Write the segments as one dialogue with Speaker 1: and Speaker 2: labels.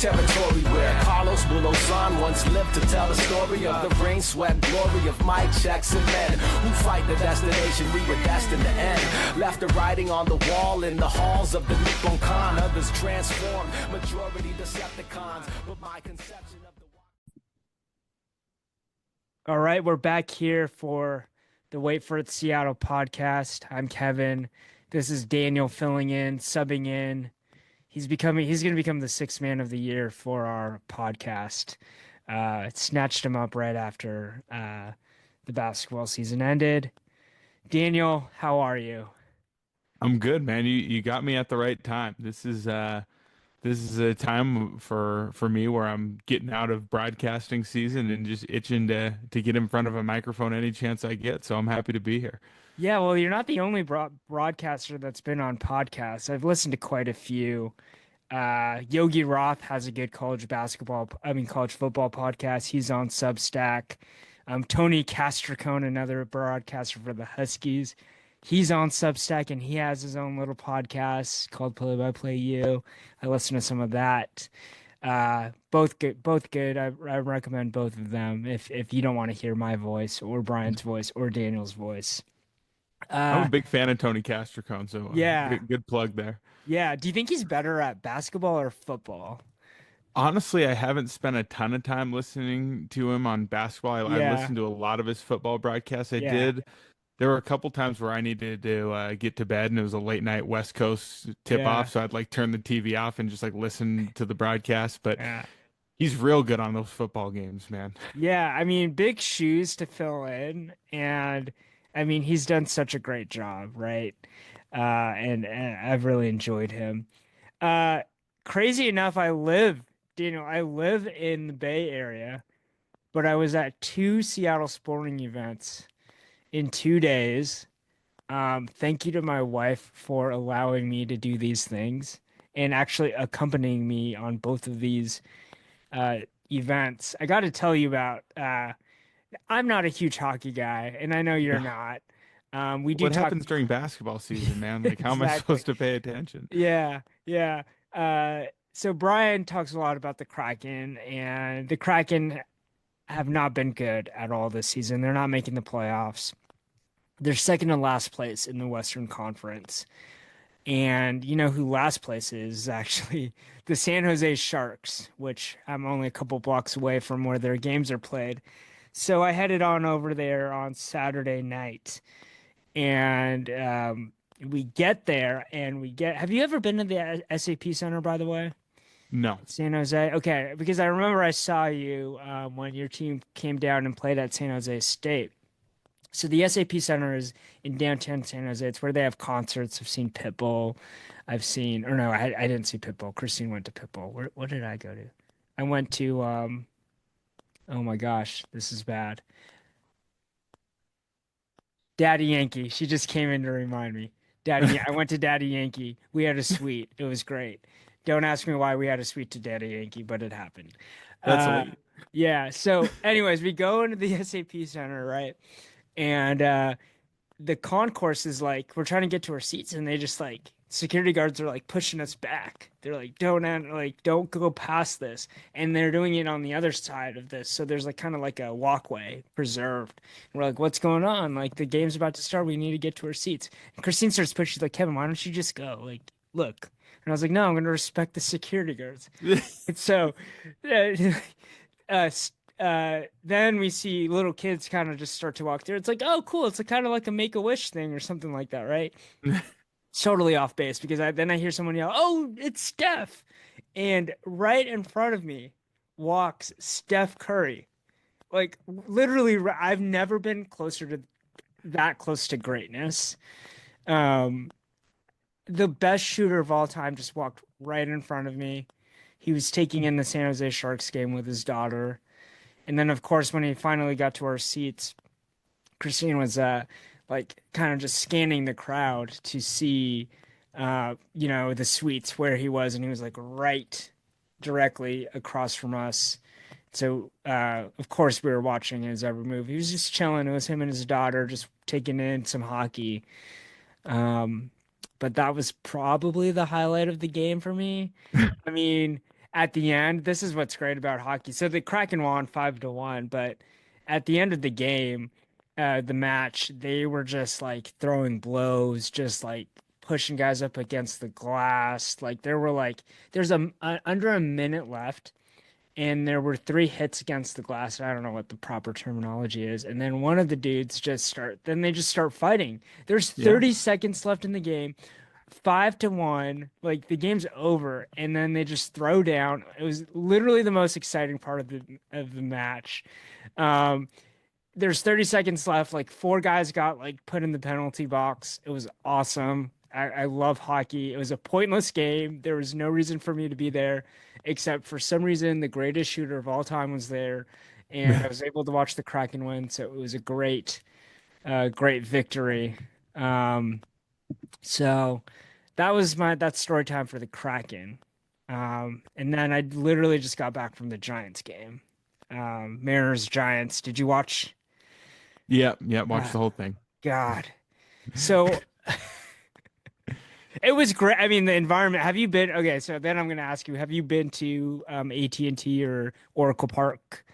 Speaker 1: territory where Carlos Bulosan once lived to tell the story of the rain, sweat, glory of Mike Jackson men who fight the destination we were destined to end. Left a writing on the wall in the halls of the Nippon Khan. Others transformed, majority Decepticons. But my conception of the...
Speaker 2: All right, we're back here for the Wait for It Seattle podcast. I'm Kevin. This is Daniel filling in, subbing in. He's going to become the sixth man of the year for our podcast. Snatched him up right after the basketball season ended. Daniel, how are you?
Speaker 3: I'm good, man. You got me at the right time. This is a time for me where I'm getting out of broadcasting season and just itching to get in front of a microphone any chance I get. So I'm happy to be here.
Speaker 2: Yeah, well, you're not the only broadcaster that's been on podcasts. I've listened to quite a few. Yogi Roth has a good college football podcast. He's on Substack. Tony Castricone, another broadcaster for the Huskies, he's on Substack and he has his own little podcast called Play by Play U. I listen to some of that. Both good. I recommend both of them if you don't want to hear my voice or Brian's voice or Daniel's voice.
Speaker 3: I'm a big fan of Tony Castricone, so
Speaker 2: yeah,
Speaker 3: good plug there.
Speaker 2: Yeah. Do you think he's better at basketball or football?
Speaker 3: Honestly, I haven't spent a ton of time listening to him on basketball. I listened to a lot of his football broadcasts. I did. There were a couple times where I needed to get to bed, and it was a late night West Coast tip off, so I'd turn the TV off and just listen to the broadcast. But he's real good on those football games, man.
Speaker 2: Yeah, I mean, big shoes to fill in, and I mean, he's done such a great job, right? And I've really enjoyed him. Crazy enough, I live in the Bay Area, but I was at 2 Seattle sporting events in 2 days. Thank you to my wife for allowing me to do these things and actually accompanying me on both of these events. I got to tell you about, I'm not a huge hockey guy, and I know you're not.
Speaker 3: What happens during basketball season, man? How am I supposed to pay attention?
Speaker 2: Yeah. So Brian talks a lot about the Kraken, and the Kraken have not been good at all this season. They're not making the playoffs. They're second to last place in the Western Conference. And you know who last place is actually the San Jose Sharks, which I'm only a couple blocks away from where their games are played. So I headed on over there on Saturday night. And we get there and have you ever been to the SAP Center, by the way?
Speaker 3: No.
Speaker 2: San Jose? Okay, because I remember I saw you when your team came down and played at San Jose State. So the SAP Center is in downtown San Jose. It's where they have concerts. I've seen Pitbull. I didn't see Pitbull. Christine went to Pitbull. What did I go to? I went to, oh my gosh, this is bad. Daddy Yankee. She just came in to remind me. I went to Daddy Yankee. We had a suite. It was great. Don't ask me why we had a suite to Daddy Yankee, but it happened.
Speaker 3: That's elite.
Speaker 2: Yeah. So anyways, we go into the SAP Center, right? And the concourse is we're trying to get to our seats, and they just security guards are pushing us back. They're don't go past this. And they're doing it on the other side of this. So there's kind of a walkway preserved. And we're what's going on? The game's about to start. We need to get to our seats. And Christine starts pushing. She's Kevin, why don't you just go? Look. And I was no, I'm going to respect the security guards. And so then we see little kids kind of just start to walk through. It's oh, cool. It's kind of like a Make-A-Wish thing or something like that, right? Totally off base because then I hear someone yell, "Oh, it's Steph!" And right in front of me walks Steph Curry. Literally, I've never been that close to greatness. The best shooter of all time just walked right in front of me. He was taking in the San Jose Sharks game with his daughter. And then, of course, when he finally got to our seats, Christine was kind of just scanning the crowd to see, the suites where he was. And he was right directly across from us. So, of course, we were watching his every move. He was just chilling. It was him and his daughter just taking in some hockey. But that was probably the highlight of the game for me. I mean, at the end, this is what's great about hockey. So the Kraken won 5-1, but at the end of the game, the match, they were just like throwing blows, just like pushing guys up against the glass. Like there were like there's under a minute left, and there were three hits against the glass. I don't know what the proper terminology is. And then one of the dudes then they just start fighting. There's
Speaker 3: Yeah.
Speaker 2: 30 seconds left in the game, 5-1, like the game's over, and then they just throw down. It was literally the most exciting part of the match. Um, there's 30 seconds left. Like four guys got like put in the penalty box. It was awesome. I love hockey. It was a pointless game. There was no reason for me to be there, except for some reason the greatest shooter of all time was there, and I was able to watch the Kraken win. So it was a great victory. Um, so that's story time for the Kraken. And then I literally just got back from the Giants game. Mariners Giants. Did you watch?
Speaker 3: Yeah, yeah, watch the whole thing.
Speaker 2: God. So it was great. I mean, the environment. Have you been? Okay, so then I'm going to ask you, have you been to AT&T or Oracle Park?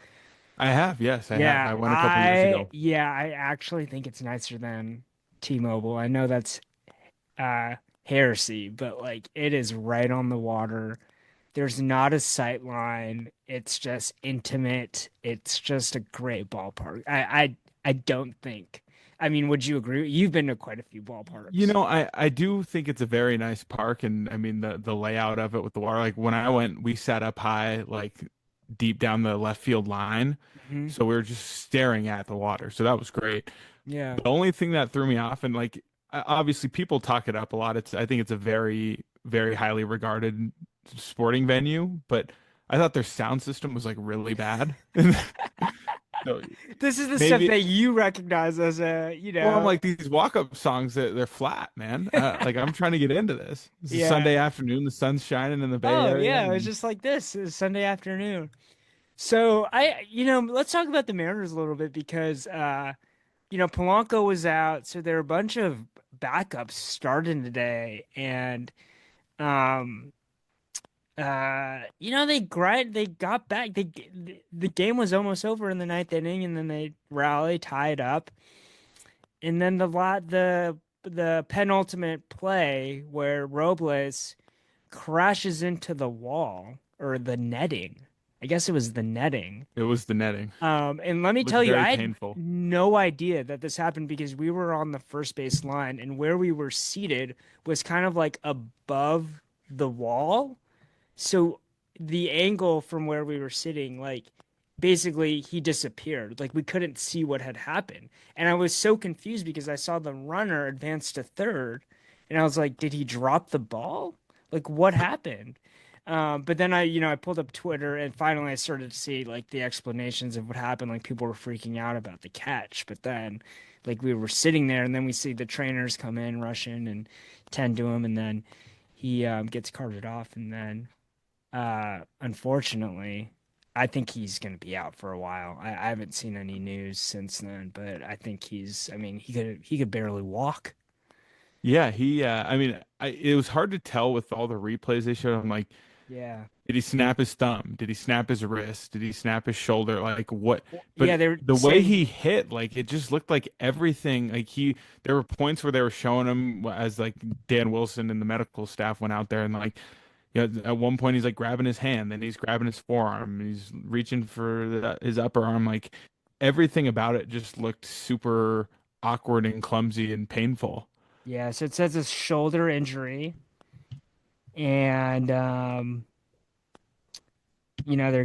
Speaker 3: I have, yes, I
Speaker 2: Yeah,
Speaker 3: have. I went a couple years ago.
Speaker 2: yeah, I actually think it's nicer than T-Mobile. I know that's heresy, but like it is right on the water. There's not a sight line. It's just intimate. It's just a great ballpark. I don't think. I mean, would you agree? You've been to quite a few
Speaker 3: You
Speaker 2: ballparks.
Speaker 3: know, I do think it's a very nice park, and I mean the layout of it with the water. Like when I went, we sat up high, like deep down the left field line,
Speaker 2: Hmm.
Speaker 3: so we were just staring at the water. So that was great.
Speaker 2: Yeah.
Speaker 3: The only thing that threw me off, and like obviously people talk it up a lot. I think it's a very, very highly regarded sporting venue, but I thought their sound system was like really bad. So
Speaker 2: This is the stuff
Speaker 3: maybe,
Speaker 2: that you recognize as
Speaker 3: well, I'm like these walk-up songs that they're flat, man. Like I'm trying to get into this. It's a
Speaker 2: yeah.
Speaker 3: Sunday afternoon, the sun's shining in the Bay
Speaker 2: Oh,
Speaker 3: Area,
Speaker 2: yeah, it was
Speaker 3: and
Speaker 2: just like this. It was Sunday afternoon. So let's talk about the Mariners a little bit because Polanco was out, so there are a bunch of backups starting today, and um they got back. The game was almost over in the ninth inning, and then they rallied, tied up, and then the penultimate play where Robles crashes into the wall or the netting. I guess it was the netting.
Speaker 3: it was the netting.
Speaker 2: And let me
Speaker 3: It was
Speaker 2: tell you,
Speaker 3: very
Speaker 2: I had
Speaker 3: painful.
Speaker 2: no idea that this happened because we were on the first base line and where we were seated was kind of like above the wall. So the angle from where we were sitting, like basically he disappeared. Like we couldn't see what had happened. And I was so confused because I saw the runner advance to third and I was like, did he drop the ball? Like what happened? But then I pulled up Twitter and finally I started to see like the explanations of what happened. Like people were freaking out about the catch, but then like we were sitting there and then we see the trainers come in, rush in and tend to him, and then he gets carted off, and then unfortunately, I think he's going to be out for a while. I haven't seen any news since then, but I think I mean, he could barely walk.
Speaker 3: Yeah, I mean, it was hard to tell with all the replays they showed. I'm like,
Speaker 2: Yeah.
Speaker 3: did he snap his thumb? Did he snap his wrist? Did he snap his shoulder? Like what? But
Speaker 2: Yeah, they were
Speaker 3: the way
Speaker 2: saying
Speaker 3: he hit, like it just looked like everything. Like there were points where they were showing him as like Dan Wilson and the medical staff went out there and like, at one point he's like grabbing his hand, then he's grabbing his forearm, and he's reaching for his upper arm. Like everything about it just looked super awkward and clumsy and painful.
Speaker 2: yeah, so it says a shoulder injury and they're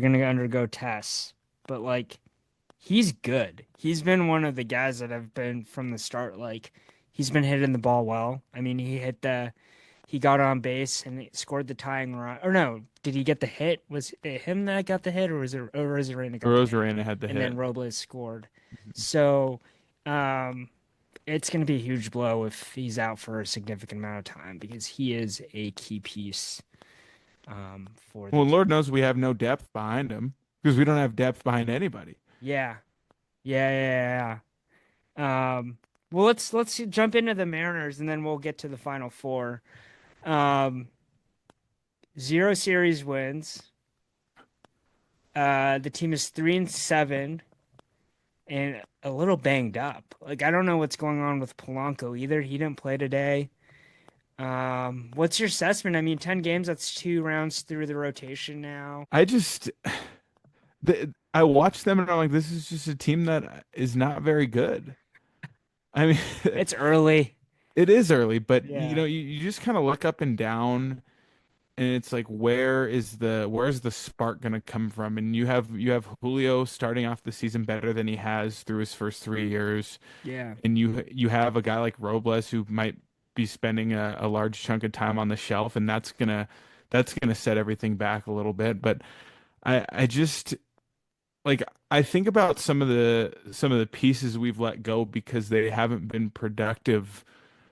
Speaker 2: going to undergo tests. But like he's good. He's been one of the guys that have been from the start like he's been hitting the ball well. I mean, he got on base and he scored the tying run. Or no, did he get the hit? Was it him that got the hit, or was it Rosarena got the hit?
Speaker 3: Rosarena had the
Speaker 2: And then
Speaker 3: hit.
Speaker 2: Robles scored. So, it's going to be a huge blow if he's out for a significant amount of time because he is a key piece for the
Speaker 3: Well,
Speaker 2: team.
Speaker 3: Lord knows we have no depth behind him because we don't have depth behind anybody.
Speaker 2: Yeah, yeah. Well, let's jump into the Mariners and then we'll get to the Final Four. Um, 0 series wins. The team is 3-7 and a little banged up. Like I don't know what's going on with Polanco either. He didn't play today. What's your assessment? I mean, 10 games, that's 2 rounds through the rotation now.
Speaker 3: I just I watched them and I'm like, this is just a team that is not very good. I mean,
Speaker 2: It's early.
Speaker 3: it is early, but
Speaker 2: Yeah.
Speaker 3: you just kind of look up and down and it's like where's the spark gonna come from? And you have Julio starting off the season better than he has through his first 3 years,
Speaker 2: Yeah.
Speaker 3: and you have a guy like Robles who might be spending a large chunk of time on the shelf, and that's gonna set everything back a little bit. But I just like I think about some of the pieces we've let go because they haven't been productive,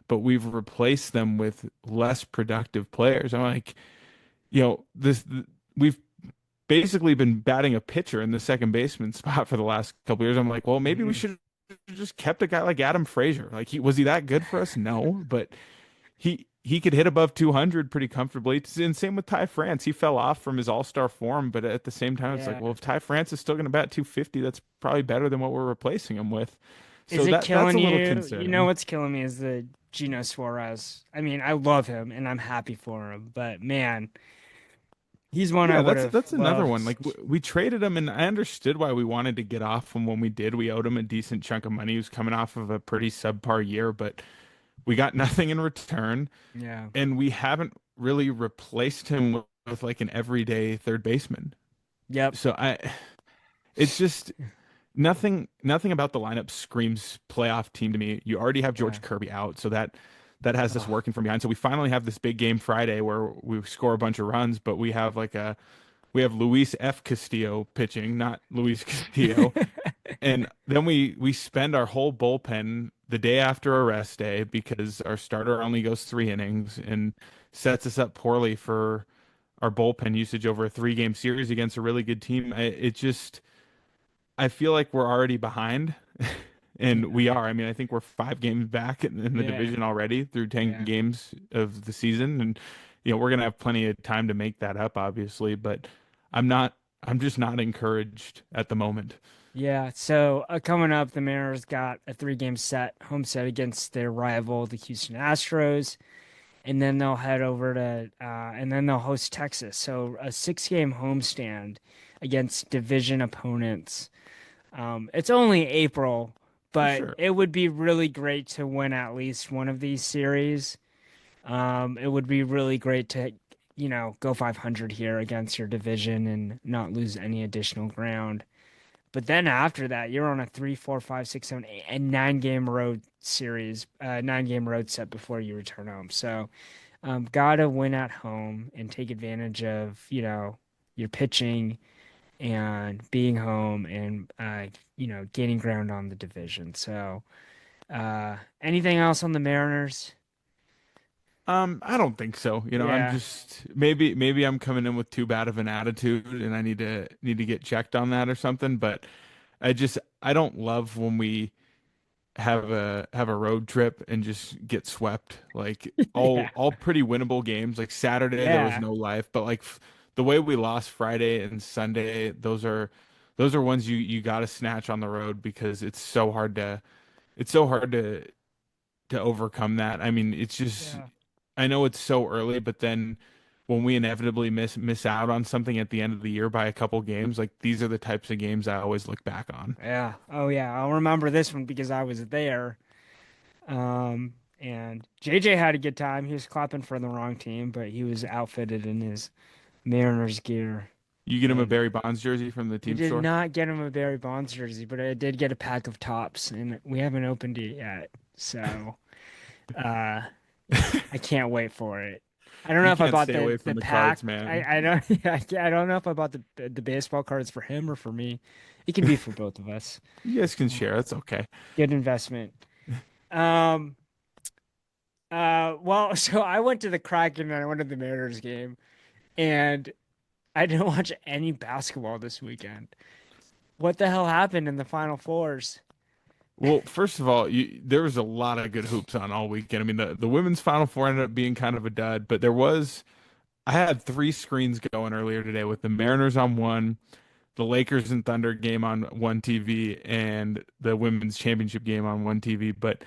Speaker 3: but we've replaced them with less productive players. I'm like, we've basically been batting a pitcher in the second baseman spot for the last couple years. I'm like, well, maybe we
Speaker 2: Mhm.
Speaker 3: should have just kept a guy like Adam Frazier. Like he that good for us? No, but he could hit above 200 pretty comfortably. And same with Ty France. He fell off from his all-star form, but at the same time, it's like,
Speaker 2: Yeah.
Speaker 3: well, if Ty France is still going to bat 250, that's probably better than what we're replacing him with.
Speaker 2: Is
Speaker 3: So
Speaker 2: it
Speaker 3: that's a
Speaker 2: killing
Speaker 3: little
Speaker 2: you? You know
Speaker 3: concerning.
Speaker 2: what's killing me is the Gino Suarez. I mean, I love him and I'm happy for him, but man, he's one I
Speaker 3: Yeah,
Speaker 2: would
Speaker 3: that's
Speaker 2: have
Speaker 3: that's another one.
Speaker 2: loved.
Speaker 3: Like we traded him, and I understood why we wanted to get off him when we did. We owed him a decent chunk of money. He was coming off of a pretty subpar year, but we got nothing in return,
Speaker 2: Yeah.
Speaker 3: and we haven't really replaced him with like an everyday third baseman.
Speaker 2: Yep.
Speaker 3: So it's just nothing about the lineup screams playoff team to me. You already have
Speaker 2: Yeah.
Speaker 3: George Kirby out, so that has us
Speaker 2: Oh,
Speaker 3: working from behind. So we finally have this big game Friday where we score a bunch of runs, but we have Luis F. Castillo pitching, not Luis Castillo. And then we spend our whole bullpen the day after a rest day because our starter only goes 3 innings and sets us up poorly for our bullpen usage over a 3-game series against a really good team. I feel like we're already behind, and we
Speaker 2: yeah.
Speaker 3: are. I mean, I think we're 5 games back in the
Speaker 2: Yeah.
Speaker 3: division already through 10
Speaker 2: Yeah.
Speaker 3: games of the season, and we're gonna have plenty of time to make that up, obviously. But I'm not. I'm just not encouraged at the moment.
Speaker 2: Yeah. So coming up, the Mariners got a 3-game home set against their rival, the Houston Astros, and then they'll head over to and then they'll host Texas. So a 6-game homestand against division opponents. It's only April,
Speaker 3: For
Speaker 2: but
Speaker 3: sure.
Speaker 2: it would be really great to win at least one of these series. It would be really great to, go 500 here against your division and not lose any additional ground. But then after that, you're on a 3, 4, 5, 6, 7, 8, and 9-game road series, 9-game road set before you return home. So, gotta win at home and take advantage of, your pitching and being home and gaining ground on the division. So, anything else on the Mariners?
Speaker 3: I don't think so. I'm
Speaker 2: Yeah,
Speaker 3: just maybe I'm coming in with too bad of an attitude, and I need to get checked on that or something. But I don't love when we have a road trip and just get swept. Like
Speaker 2: yeah,
Speaker 3: all pretty winnable games. Like Saturday there was
Speaker 2: yeah,
Speaker 3: no life, but like the way we lost Friday and Sunday, those are ones you got to snatch on the road because it's so hard to overcome that. I mean, it's just
Speaker 2: yeah,
Speaker 3: I know it's so early, but then when we inevitably miss out on something at the end of the year by a couple games, like these are the types of games I always look back on.
Speaker 2: yeah. Oh yeah, I'll remember this one because I was there. And JJ had a good time. He was clapping for the wrong team, but he was outfitted in his Mariners gear.
Speaker 3: You get him a
Speaker 2: And
Speaker 3: Barry Bonds jersey from the
Speaker 2: I
Speaker 3: team
Speaker 2: did
Speaker 3: store?
Speaker 2: not get him a Barry Bonds jersey, but I did get a pack of tops, and we haven't opened it yet. So, uh, I can't wait for it. I don't know
Speaker 3: You
Speaker 2: if I
Speaker 3: can't
Speaker 2: bought
Speaker 3: stay
Speaker 2: the
Speaker 3: away
Speaker 2: the
Speaker 3: from the
Speaker 2: pack.
Speaker 3: cards, man.
Speaker 2: I don't I don't know if I bought the baseball cards for him or for me. It could be for both of us.
Speaker 3: You guys can share. That's okay.
Speaker 2: Good investment. Um. Well, so I went to the Kraken and I went to the Mariners game, and I didn't watch any basketball this weekend. What the hell happened in the Final Fours?
Speaker 3: Well, first of all, there was a lot of good hoops on all weekend. I mean, the women's Final Four ended up being kind of a dud, but I had 3 screens going earlier today with the Mariners on one, the Lakers and Thunder game on one TV and the women's championship game on one TV. But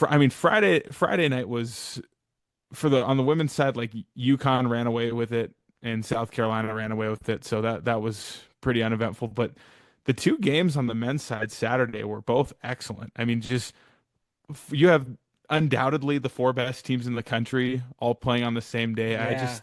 Speaker 3: I mean, Friday night was for the on the women's side, like UConn ran away with it and South Carolina ran away with it, so that was pretty uneventful. But the two games on the men's side Saturday were both excellent. I mean, just you have undoubtedly the four best teams in the country all playing on the same day.
Speaker 2: Yeah.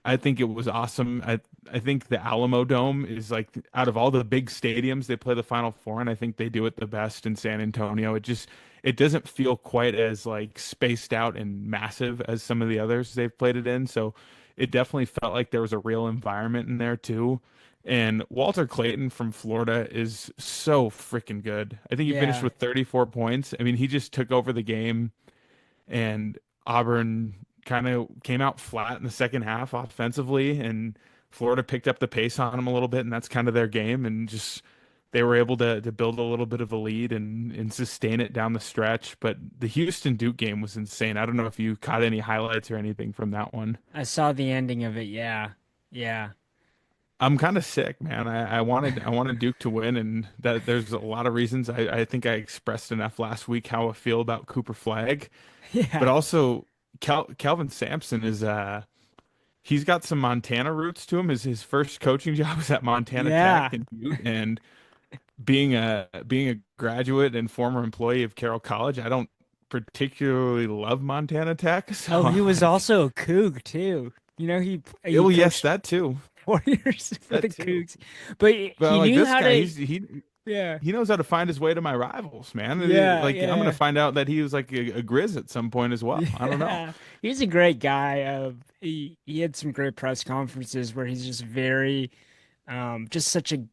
Speaker 3: I think it was awesome. I think the Alamo Dome is like out of all the big stadiums they play the Final Four, and I think they do it the best in San Antonio. It doesn't feel quite as like spaced out and massive as some of the others they've played it in. So it definitely felt like there was a real environment in there too. And Walter Clayton from Florida is so freaking good. I think he finished
Speaker 2: Yeah.
Speaker 3: with 34 points. I mean, he just took over the game, and Auburn kind of came out flat in the second half offensively, and Florida picked up the pace on them a little bit, and that's kind of their game. And just they were able to build a little bit of a lead and sustain it down the stretch. But the Houston Duke game was insane. I don't know if you caught any highlights or anything from that one.
Speaker 2: I saw the ending of it. Yeah. Yeah.
Speaker 3: I'm kind of sick, man. I wanted Duke to win, and that there's a lot of reasons. I think I expressed enough last week how I feel about Cooper Flag, but
Speaker 2: Yeah.
Speaker 3: also Calvin Sampson is he's got some Montana roots to him. His first coaching job was at Montana Tech
Speaker 2: Yeah.
Speaker 3: and Butte, and being a graduate and former employee of Carroll College, I don't particularly love Montana Tech.
Speaker 2: Oh,
Speaker 3: So
Speaker 2: he was also a Coug too. You know, he
Speaker 3: oh yes,
Speaker 2: coached
Speaker 3: that too,
Speaker 2: 4 years for the
Speaker 3: that too.
Speaker 2: Cougs, but
Speaker 3: But
Speaker 2: he
Speaker 3: like
Speaker 2: knew
Speaker 3: this
Speaker 2: how
Speaker 3: guy,
Speaker 2: to. Yeah.
Speaker 3: he knows how to find his way to my rivals, man.
Speaker 2: Yeah.
Speaker 3: Like I'm gonna
Speaker 2: Yeah.
Speaker 3: find out that he was like a Grizz at some point as well. I don't know.
Speaker 2: Yeah. He's a great guy. He had some great press conferences where he's just very, just such a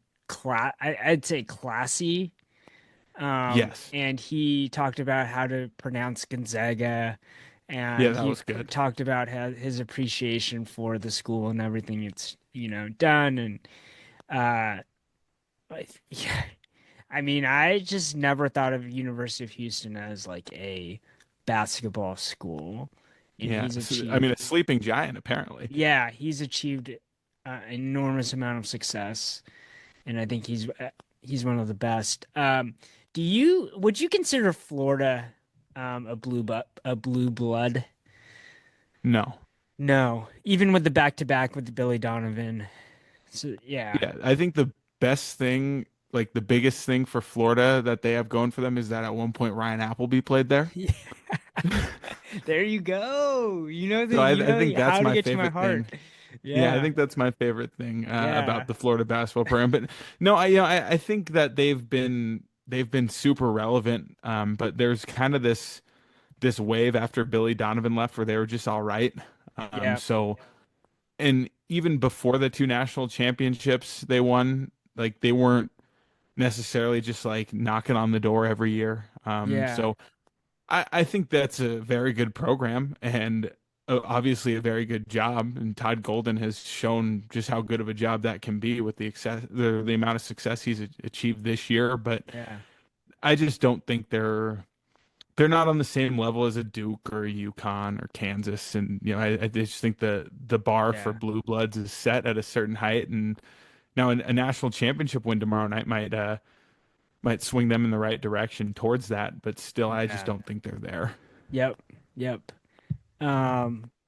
Speaker 2: I'd say classy.
Speaker 3: Yes,
Speaker 2: And he talked about how to pronounce Gonzaga,
Speaker 3: yeah,
Speaker 2: and
Speaker 3: that
Speaker 2: he
Speaker 3: was good.
Speaker 2: talked about his appreciation for the school and everything it's, done. And uh, yeah, I mean, I just never thought of University of Houston as like a basketball school, and
Speaker 3: Yeah, I mean
Speaker 2: achieved,
Speaker 3: a sleeping giant apparently.
Speaker 2: yeah, he's achieved an enormous amount of success, and I think he's one of the best. Would you consider Florida a blue blood?
Speaker 3: No,
Speaker 2: No, even with the back to back with Billy Donovan. So yeah,
Speaker 3: yeah, I think the best thing, like the biggest thing for Florida that they have going for them is that at one point Ryan Appleby played there.
Speaker 2: yeah. There you go.
Speaker 3: So I think that's
Speaker 2: how to
Speaker 3: my
Speaker 2: get to my
Speaker 3: favorite
Speaker 2: heart.
Speaker 3: thing. Yeah, I
Speaker 2: Yeah,
Speaker 3: think that's my favorite thing
Speaker 2: yeah,
Speaker 3: about the Florida basketball program. But no, I think that they've been super relevant. But there's kind of this wave after Billy Donovan left where they were just all right.
Speaker 2: yeah,
Speaker 3: So and even before the two national championships they won, like they weren't necessarily just like knocking on the door every year.
Speaker 2: yeah,
Speaker 3: So I think that's a very good program and obviously a very good job. And Todd Golden has shown just how good of a job that can be with the amount of success he's achieved this year. But
Speaker 2: yeah,
Speaker 3: I just don't think they're not on the same level as a Duke or a UConn or Kansas. And I just think the bar for
Speaker 2: yeah,
Speaker 3: blue bloods is set at a certain height. And now a national championship win tomorrow night might swing them in the right direction towards that, but still, I just
Speaker 2: yeah.
Speaker 3: don't think they're there.
Speaker 2: Yep, yep.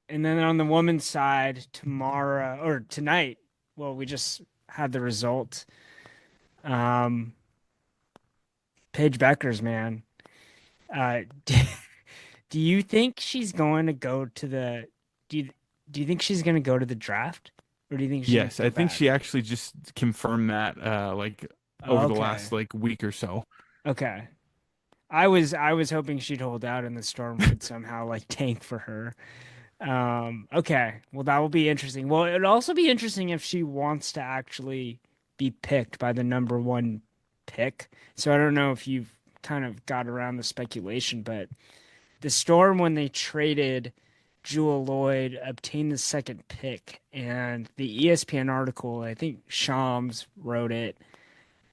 Speaker 2: And then on the women's side, tomorrow or tonight, well, we just had the result. Um, Paige Beckers, man. Do, do you think she's going to go to the do you do you think she's going to go to the draft, or do you think she's going to
Speaker 3: Yes, I
Speaker 2: come
Speaker 3: think
Speaker 2: back?
Speaker 3: she actually just confirmed that like over the
Speaker 2: Okay.
Speaker 3: last like week or so.
Speaker 2: Okay. I was hoping she'd hold out and the Storm could somehow like tank for her. Okay. Well, that will be interesting. Well, it'd also be interesting if she wants to actually be picked by the number one pick. So I don't know if you've kind of got around the speculation, but the Storm, when they traded Jewel Lloyd, obtained the second pick, and the ESPN article, I think Shams wrote it,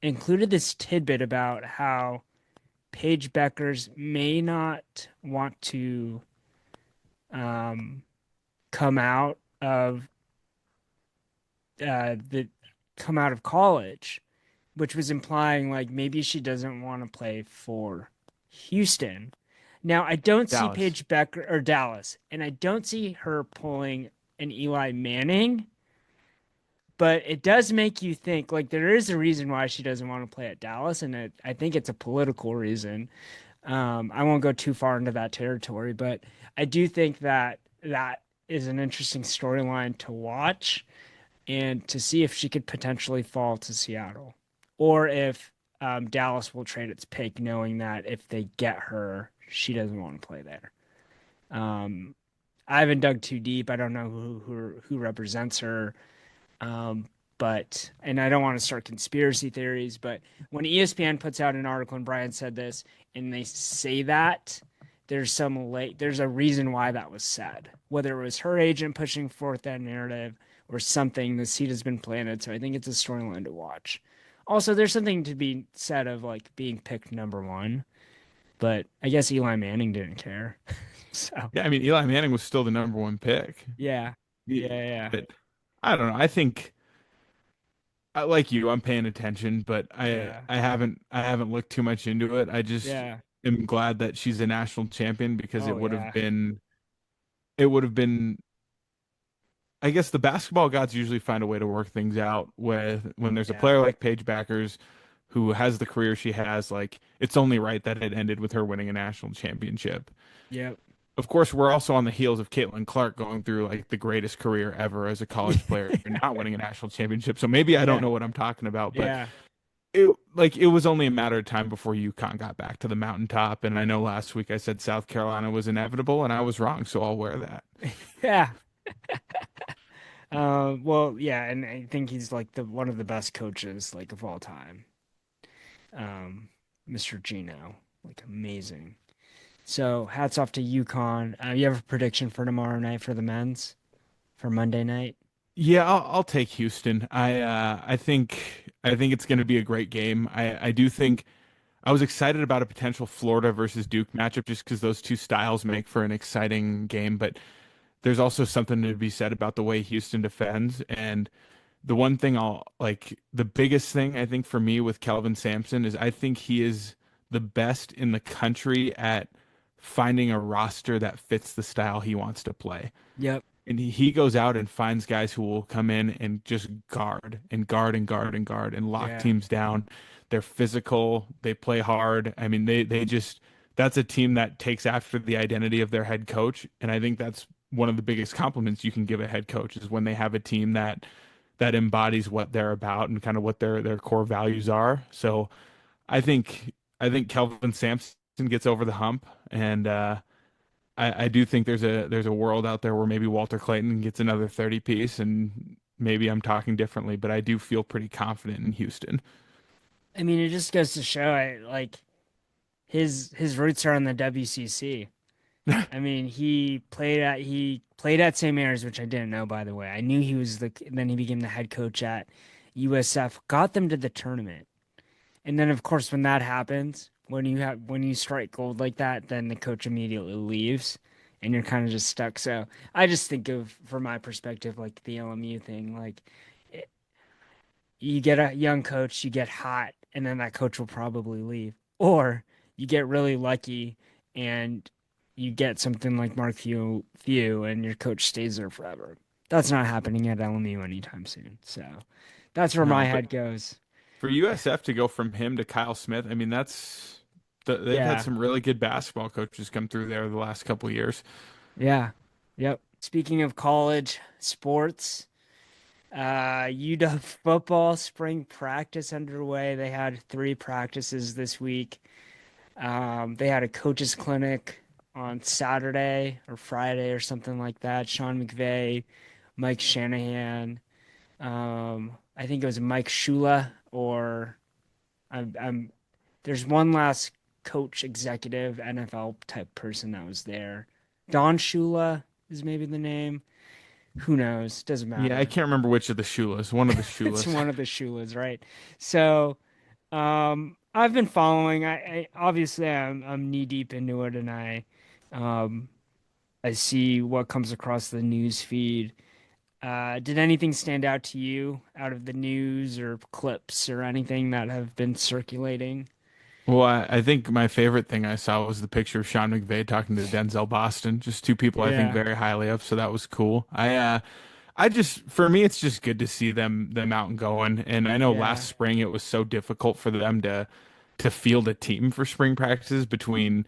Speaker 2: included this tidbit about how Paige Beckers may not want to um, come out of the come out of college, which was implying like maybe she doesn't want to play for Houston. Now, I don't see
Speaker 3: Dallas.
Speaker 2: Paige Becker or Dallas, and I don't see her pulling an Eli Manning, but it does make you think like there is a reason why she doesn't want to play at Dallas, and I think it's a political reason. I won't go too far into that territory, but I do think that that is an interesting storyline to watch and to see if she could potentially fall to Seattle or if Dallas will trade its pick, knowing that if they get her, she doesn't want to play there. Um, I haven't dug too deep. I don't know who represents her. Um, but and I don't want to start conspiracy theories, but when ESPN puts out an article and Brian said this and they say that there's a reason why that was said. Whether it was her agent pushing forth that narrative or something, the seed has been planted. So I think it's a storyline to watch. Also, there's something to be said of like being picked number one, but I guess Eli Manning didn't care. So
Speaker 3: Yeah, I mean Eli Manning was still the number one pick.
Speaker 2: yeah,
Speaker 3: Yeah,
Speaker 2: yeah,
Speaker 3: but I don't know. I think I like you. I'm paying attention, but
Speaker 2: yeah,
Speaker 3: I haven't looked too much into it. I just
Speaker 2: yeah.
Speaker 3: am glad that she's a national champion because
Speaker 2: Oh yeah,
Speaker 3: it would have been I guess the basketball gods usually find a way to work things out with when there's a
Speaker 2: yeah,
Speaker 3: player like Paige Backers who has the career she has, like it's only right that it ended with her winning a national championship.
Speaker 2: yep.
Speaker 3: Of course, we're also on the heels of Caitlin Clark going through like the greatest career ever as a college player and not winning a national championship. So maybe I don't
Speaker 2: Yeah,
Speaker 3: know what I'm talking about, but
Speaker 2: yeah,
Speaker 3: it was only a matter of time before UConn got back to the mountaintop. And I know last week I said South Carolina was inevitable, and I was wrong, so I'll wear that.
Speaker 2: yeah. Well, yeah, and I think he's like the one of the best coaches like of all time. Um, Mr. Gino, like amazing. So hats off to UConn. You have a prediction for tomorrow night for the men's for Monday night?
Speaker 3: Yeah, I'll take Houston. I think it's going to be a great game. I do think I was excited about a potential Florida versus Duke matchup just because those two styles make for an exciting game. But there's also something to be said about the way Houston defends. And the one thing the biggest thing I think for me with Kelvin Sampson is I think he is the best in the country at finding a roster that fits the style he wants to play.
Speaker 2: Yep.
Speaker 3: And he goes out and finds guys who will come in and just guard and guard and guard and guard and lock
Speaker 2: Yeah.
Speaker 3: teams down. They're physical, they play hard. I mean, they just that's a team that takes after the identity of their head coach. And I think that's one of the biggest compliments you can give a head coach is when they have a team that embodies what they're about and kind of what their core values are. So I think Kelvin Sampson gets over the hump, and I do think there's a world out there where maybe Walter Clayton gets another 30 piece, and maybe I'm talking differently, but I do feel pretty confident in Houston.
Speaker 2: I mean, it just goes to show like his roots are in the WCC. I mean, he played at St. Mary's, which I didn't know, by the way. I knew he was then he became the head coach at USF, got them to the tournament. And then of course when that happens, when you strike gold like that, then the coach immediately leaves and you're kind of just stuck. So I just think of from my perspective like the LMU thing, like it, you get a young coach, you get hot, and then that coach will probably leave. Or you get really lucky and you get something like Mark Few and your coach stays there forever. That's not happening at LMU anytime soon. So that's where my
Speaker 3: No, but
Speaker 2: head goes.
Speaker 3: for USF to go from him to Kyle Smith, I mean they've had
Speaker 2: Yeah.
Speaker 3: some really good basketball coaches come through there the last couple of years.
Speaker 2: Yeah. Yep. Speaking of college sports, UW football spring practice underway. They had three practices this week. They had a coaches clinic on Saturday or Friday or something like that. Sean McVay, Mike Shanahan, I think it was Mike Shula, or I'm there's one last coach, executive, NFL type person that was there. Don Shula is maybe the name. Who knows? Doesn't
Speaker 3: Yeah, I
Speaker 2: matter.
Speaker 3: can't remember which of the Shulas, one of the
Speaker 2: It's
Speaker 3: Shulas.
Speaker 2: one of the Shulas, right? So, I've been following. I obviously I'm knee deep into it, and um, I see what comes across the news feed. Did anything stand out to you out of the news or clips or anything that have been circulating?
Speaker 3: Well, I think my favorite thing I saw was the picture of Sean McVay talking to Denzel Boston, just two people I think
Speaker 2: Yeah,
Speaker 3: very highly of, so that was cool. I just for me it's just good to see them out and going. And I know last
Speaker 2: yeah,
Speaker 3: spring it was so difficult for them to field a team for spring practices between,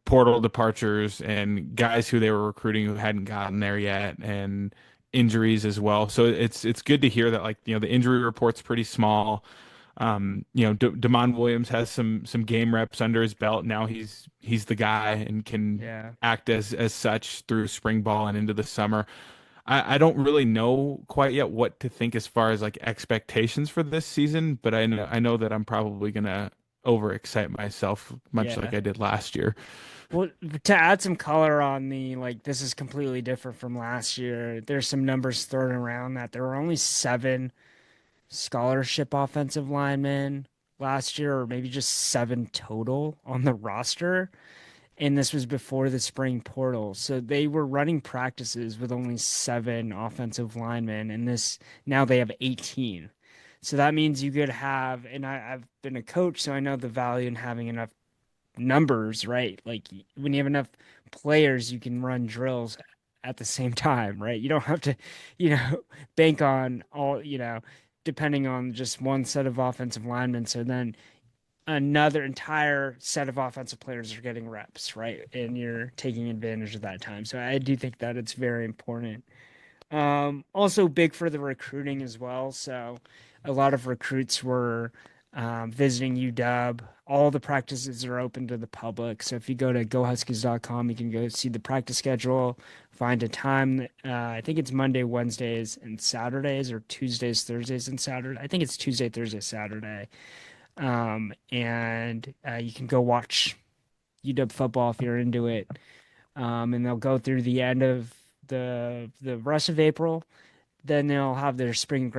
Speaker 3: portal departures and guys who they were recruiting who hadn't gotten there yet and injuries as well. So it's good to hear that like, the injury report's pretty small. Damon Williams has some game reps under his belt. Now he's the guy and can
Speaker 2: yeah,
Speaker 3: act as such through spring ball and into the summer. I don't really know quite yet what to think as far as like expectations for this season, but I know that I'm probably gonna overexcite myself much like
Speaker 2: yeah.
Speaker 3: I did last year.
Speaker 2: Well, to add some color on the like, this is completely different from last year. There's some numbers thrown around that there were only seven scholarship offensive linemen last year, or maybe just seven total on the roster. And this was before the spring portal. So they were running practices with only seven offensive linemen, and this now they have 18. So that means you could have, and I've been a coach, so I know the value in having enough numbers, right? Like when you have enough players, you can run drills at the same time, right? You don't have to, you know, bank on all, depending on just one set of offensive linemen. So then another entire set of offensive players are getting reps, right? And you're taking advantage of that time. So I do think that it's very important. Also big for the recruiting as well. So a lot of recruits were visiting UW. All the practices are open to the public. So if you go to gohuskies.com, you can go see the practice schedule, find a time. I think it's Monday, Wednesdays, and Saturdays, or Tuesdays, Thursdays, and Saturday. I think it's Tuesday, Thursday, Saturday. And you can go watch UW football if you're into it. And they'll go through the end of the rest of April. Then they'll have their spring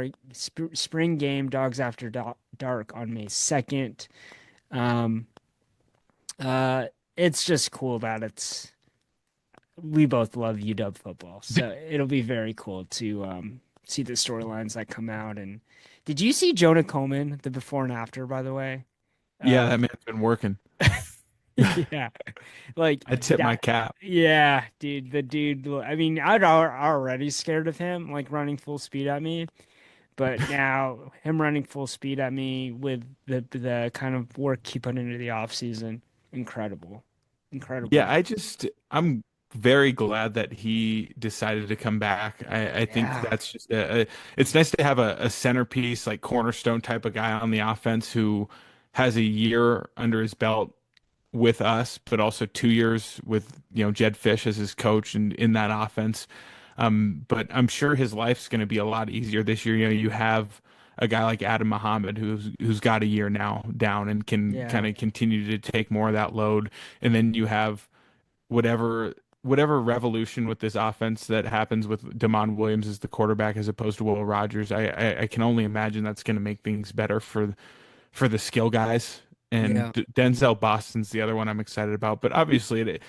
Speaker 2: game, Dogs After Dark, on May 2nd. Um, it's just cool that we both love UW football, so it'll be very cool to see the storylines that come out. And did you see Jonah Coleman, the before and after, by the way?
Speaker 3: Yeah,
Speaker 2: Uh,
Speaker 3: that man's been working.
Speaker 2: yeah, like
Speaker 3: I tip my
Speaker 2: that.
Speaker 3: cap.
Speaker 2: Yeah, dude, the dude. I mean, already scared of him, like running full speed at me. But now him running full speed at me with the kind of work he put into the off season, incredible, incredible.
Speaker 3: Yeah, I'm very glad that he decided to come back. I think
Speaker 2: Yeah,
Speaker 3: that's just it's nice to have a centerpiece, like cornerstone type of guy on the offense who has a year under his belt with us, but also 2 years with, Jed Fish as his coach and in that offense. But I'm sure his life's going to be a lot easier this year. You have a guy like Adam Muhammad who's got a year now down and can
Speaker 2: yeah,
Speaker 3: kind of continue to take more of that load. And then you have whatever revolution with this offense that happens with Damon Williams as the quarterback as opposed to Will Rogers. I can only imagine that's going to make things better for the skill guys. And
Speaker 2: yeah,
Speaker 3: Denzel Boston's the other one I'm excited about. But obviously,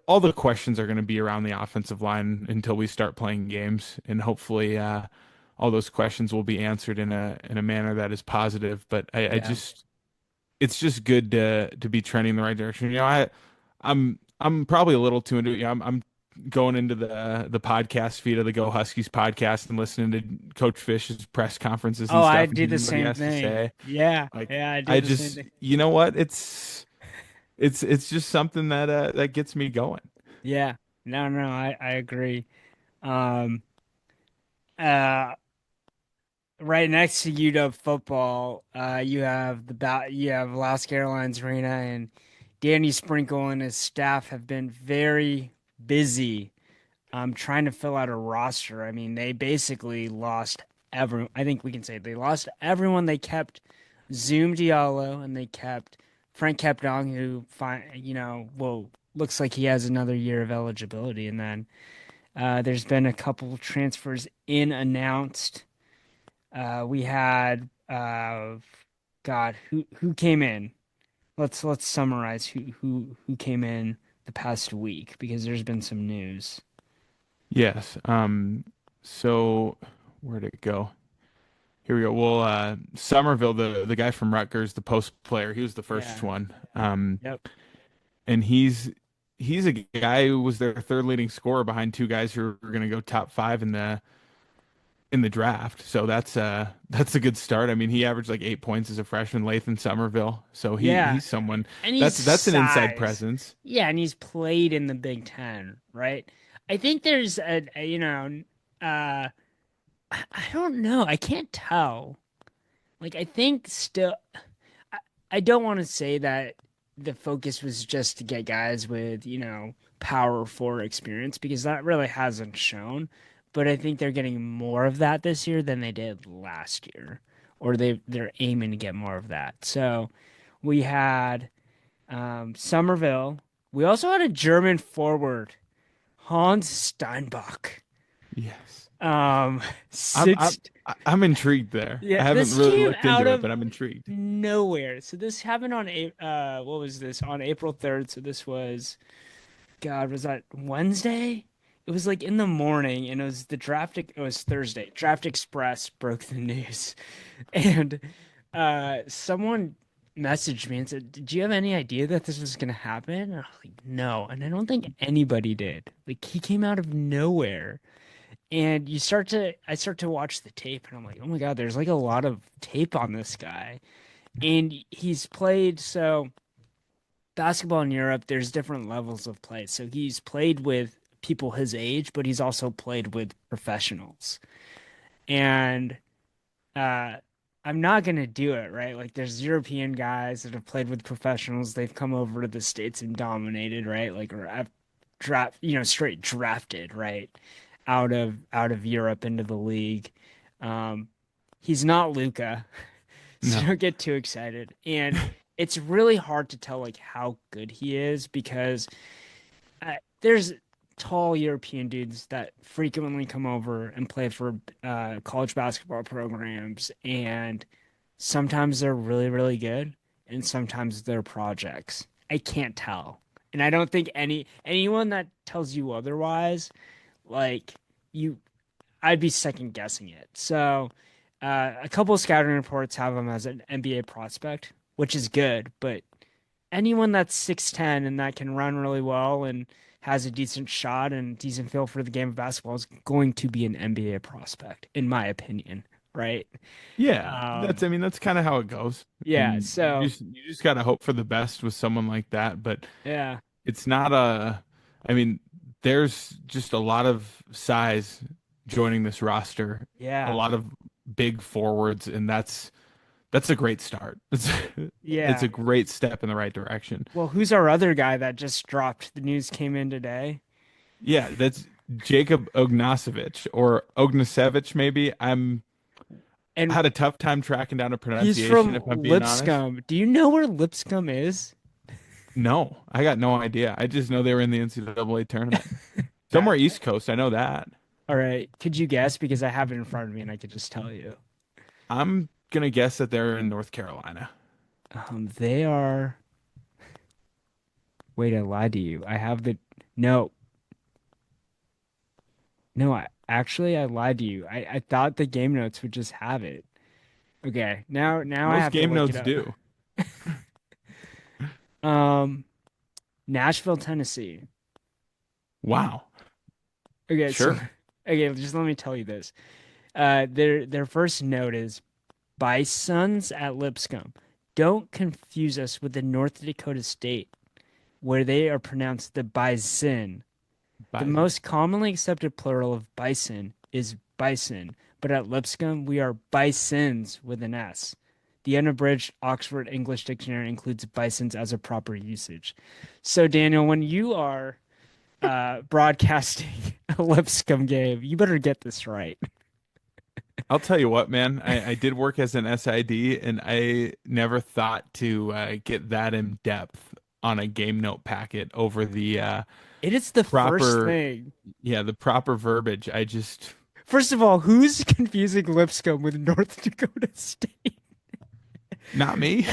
Speaker 3: all the questions are going to be around the offensive line until we start playing games, and hopefully, all those questions will be answered in a manner that is positive. But I
Speaker 2: yeah.
Speaker 3: just it's just good to be trending in the right direction. I'm probably a little too into it. I'm going into the podcast feed of the Go Huskies podcast and listening to Coach Fish's press conferences
Speaker 2: Oh,
Speaker 3: and
Speaker 2: I
Speaker 3: stuff and
Speaker 2: do the
Speaker 3: hearing what he
Speaker 2: same
Speaker 3: has to
Speaker 2: thing.
Speaker 3: say.
Speaker 2: Yeah,
Speaker 3: Like
Speaker 2: yeah, I do
Speaker 3: I
Speaker 2: the same
Speaker 3: just
Speaker 2: thing.
Speaker 3: you know what? It's just something that gets me going.
Speaker 2: Yeah, no, no, I agree. Um, uh, right next to UW football, you have Alaska Airlines Arena, and Danny Sprinkle and his staff have been very busy trying to fill out a roster. I mean, they basically lost everyone. I think we can say they lost everyone. They kept Zoom Diallo and they kept Frank Capdong, who well, looks like he has another year of eligibility. And then there's been a couple transfers in announced. We had God, who came in? Let's summarize who came in the past week because there's been some news.
Speaker 3: Yes. So where'd it go? Here we go. Well, Somerville, the guy from Rutgers, the post player, he was the first
Speaker 2: Yeah.
Speaker 3: one.
Speaker 2: Yep.
Speaker 3: And he's a guy who was their third leading scorer behind two guys who are going to go top five in the draft. So that's a good start. I mean, he averaged like 8 points as a freshman, Lathan Somerville. So
Speaker 2: Yeah.
Speaker 3: he's someone
Speaker 2: And he's
Speaker 3: that's an inside
Speaker 2: size.
Speaker 3: presence.
Speaker 2: Yeah, and he's played in the Big Ten, right? I think there's uh, I don't know. I can't tell. Like, I think still, I, I don't want to say that the focus was just to get guys with, power four experience because that really hasn't shown. But I think they're getting more of that this year than they did last year, or they're aiming to get more of that. So we had Somerville. We also had a German forward, Hans Steinbach.
Speaker 3: Yes.
Speaker 2: Um,
Speaker 3: I'm
Speaker 2: six.
Speaker 3: I'm intrigued there. I
Speaker 2: Yeah,
Speaker 3: haven't
Speaker 2: this
Speaker 3: really
Speaker 2: came
Speaker 3: looked
Speaker 2: out
Speaker 3: into it,
Speaker 2: of
Speaker 3: but I'm intrigued.
Speaker 2: nowhere. So this happened on what was this? On April 3rd. So this was, God, was that Wednesday? It was like in the morning, and it was Thursday. Draft Express broke the news. And someone messaged me and said, "Did you have any idea that this was gonna happen?" And I was like, "No." And I don't think anybody did. Like, he came out of nowhere. And I start to watch the tape, and I'm like, oh my God, there's like a lot of tape on this guy. And he's played, so basketball in Europe, there's different levels of play. So he's played with people his age, but he's also played with professionals. And uh, I'm not gonna do it, right? Like, there's European guys that have played with professionals. They've come over to the States and dominated, right? Like, or I've straight drafted, right? Out of Europe into the league. Um, he's not Luca, so
Speaker 3: No.
Speaker 2: don't get too excited. And it's really hard to tell like how good he is because there's tall European dudes that frequently come over and play for college basketball programs, and sometimes they're really, really good, and sometimes they're projects. I can't tell, and I don't think anyone that tells you otherwise, like you, I'd be second guessing it. So, a couple of scouting reports have him as an NBA prospect, which is good, but anyone that's 6'10" and that can run really well and has a decent shot and decent feel for the game of basketball is going to be an NBA prospect, in my opinion, right?
Speaker 3: Yeah,
Speaker 2: Um,
Speaker 3: I mean that's kind of how it goes.
Speaker 2: yeah,
Speaker 3: And
Speaker 2: so
Speaker 3: you just got to hope for the best with someone like that, but
Speaker 2: yeah,
Speaker 3: it's not I mean there's just a lot of size joining this roster, a
Speaker 2: yeah,
Speaker 3: lot of big forwards, and that's a great start. It's
Speaker 2: yeah.
Speaker 3: a great step in the right direction.
Speaker 2: Well, who's our other guy that just dropped? The news came in today.
Speaker 3: Yeah, that's Jacob Ognasevich or Ognasevich maybe.
Speaker 2: And
Speaker 3: Had a tough time tracking down a
Speaker 2: he's
Speaker 3: pronunciation
Speaker 2: from
Speaker 3: if I'm being honest.
Speaker 2: Lipscomb. Do you know where Lipscomb is?
Speaker 3: No, I got no idea. I just know they were in the NCAA tournament.
Speaker 2: That,
Speaker 3: Somewhere East Coast, I know that.
Speaker 2: all right. Could you guess? Because I have it in front of me and I could just tell you.
Speaker 3: I'm gonna guess that they're in North Carolina.
Speaker 2: They are. Wait, I lied to you. I have the. No, no. I lied to you. I thought the game notes would just have it. Okay, now I
Speaker 3: Most
Speaker 2: have to
Speaker 3: game
Speaker 2: look it
Speaker 3: notes
Speaker 2: up.
Speaker 3: do.
Speaker 2: Um, Nashville, Tennessee.
Speaker 3: Wow.
Speaker 2: Okay, so
Speaker 3: Sure.
Speaker 2: okay, just let me tell you this. Their first note is Bisons at Lipscomb. Don't confuse us with the North Dakota state where they are pronounced the bison. The
Speaker 3: Bison.
Speaker 2: most commonly accepted plural of bison is bison, but at Lipscomb we are bisons with an S. The unabridged Oxford English Dictionary includes bisons as a proper usage. So Daniel, when you are broadcasting a Lipscomb game, you better get this right.
Speaker 3: I'll tell you what, man. I did work as an SID, and I never thought to get that in depth on a game note packet over the
Speaker 2: It is the first
Speaker 3: proper,
Speaker 2: thing.
Speaker 3: yeah, the proper verbiage. I just,
Speaker 2: First of all, who's confusing Lipscomb with North Dakota State?
Speaker 3: not me.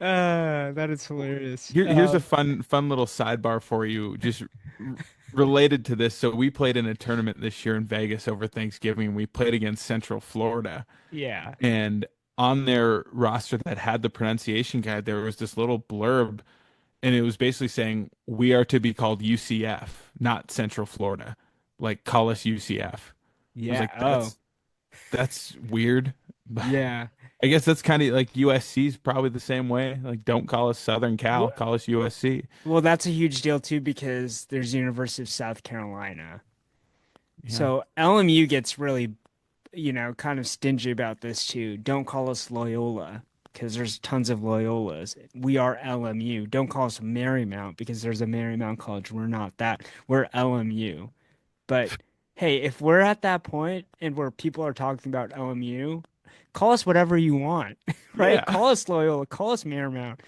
Speaker 2: That is hilarious.
Speaker 3: Here's a fun little sidebar for you. Just related to this, so we played in a tournament this year in Vegas over Thanksgiving. We played against Central Florida,
Speaker 2: Yeah.
Speaker 3: and on their roster that had the pronunciation guide, there was this little blurb, and it was basically saying we are to be called UCF, not Central Florida. Like call us UCF. I was
Speaker 2: Yeah.
Speaker 3: like,
Speaker 2: Oh,
Speaker 3: that's weird. But
Speaker 2: yeah.
Speaker 3: I guess that's kind of like USC's probably the same way. Like, don't call us Southern Cal,
Speaker 2: Well,
Speaker 3: call us USC.
Speaker 2: well, that's a huge deal too because there's University of South Carolina.
Speaker 3: Yeah.
Speaker 2: So LMU gets really, kind of stingy about this too. Don't call us Loyola because there's tons of Loyolas. We are LMU. Don't call us Marymount because there's a Marymount College. We're not that. We're LMU. But hey, if we're at that point and where people are talking about LMU, call us whatever you want, right?
Speaker 3: Yeah.
Speaker 2: Call us Loyola, call us Marymount.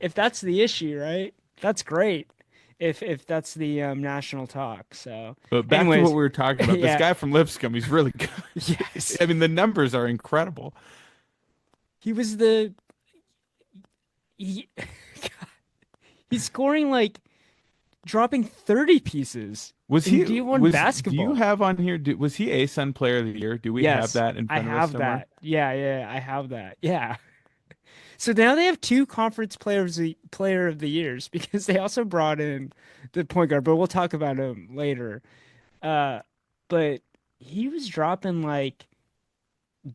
Speaker 2: If that's the issue, right? That's great. If that's the national talk. So,
Speaker 3: But back to what
Speaker 2: anyways,
Speaker 3: we were talking about. This
Speaker 2: yeah,
Speaker 3: guy from Lipscomb, he's really good.
Speaker 2: yes,
Speaker 3: I mean, the numbers are incredible.
Speaker 2: he was the he, he's scoring like dropping 30 pieces
Speaker 3: Was
Speaker 2: in
Speaker 3: he
Speaker 2: D1
Speaker 3: do you
Speaker 2: basketball.
Speaker 3: have on here, was he ASUN player of the year? Do we have
Speaker 2: Yes,
Speaker 3: that in
Speaker 2: I
Speaker 3: front of us
Speaker 2: have
Speaker 3: somewhere?
Speaker 2: that. Yeah, yeah, I have that. Yeah. So now they have two conference player of the years because they also brought in the point guard, but we'll talk about him later. Uh, but he was dropping like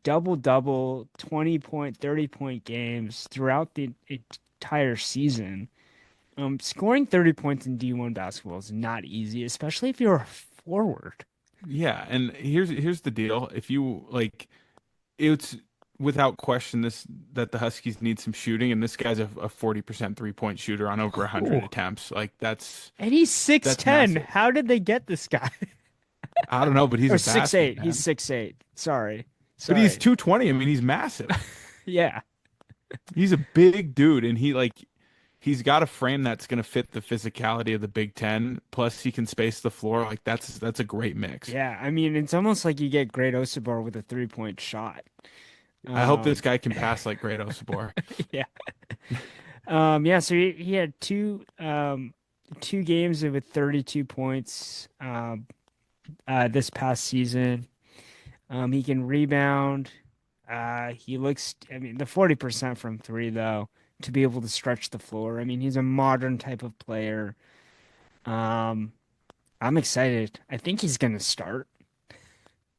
Speaker 2: double double, 20 point, 30 point games throughout the entire season. Scoring 30 points in D1 basketball is not easy, especially if you're a forward.
Speaker 3: Yeah, and here's the deal. If you like, it's without question this that the Huskies need some shooting, and this guy's a 40% 3-point shooter on over 100
Speaker 2: Ooh.
Speaker 3: attempts. Like
Speaker 2: And he's
Speaker 3: that's
Speaker 2: 6'10".
Speaker 3: massive.
Speaker 2: How did they get this guy?
Speaker 3: I don't know, but he's
Speaker 2: Or
Speaker 3: a
Speaker 2: six
Speaker 3: bastard,
Speaker 2: eight. He's
Speaker 3: man.
Speaker 2: 6'8". Sorry.
Speaker 3: But he's
Speaker 2: Sorry.
Speaker 3: 220. I mean, he's massive.
Speaker 2: Yeah.
Speaker 3: He's a big dude, and he's got a frame that's going to fit the physicality of the Big Ten. Plus, he can space the floor. Like that's a great mix.
Speaker 2: Yeah. I mean, it's almost like you get Great Osabar with a 3-point shot.
Speaker 3: I hope this
Speaker 2: Um,
Speaker 3: guy can pass like Great Osabor.
Speaker 2: yeah. Yeah, so he had two games with 32 points this past season. He can rebound. He looks, I mean, the 40% from three though, to be able to stretch the floor. I mean, he's a modern type of player. Um, I'm excited. I think he's gonna start.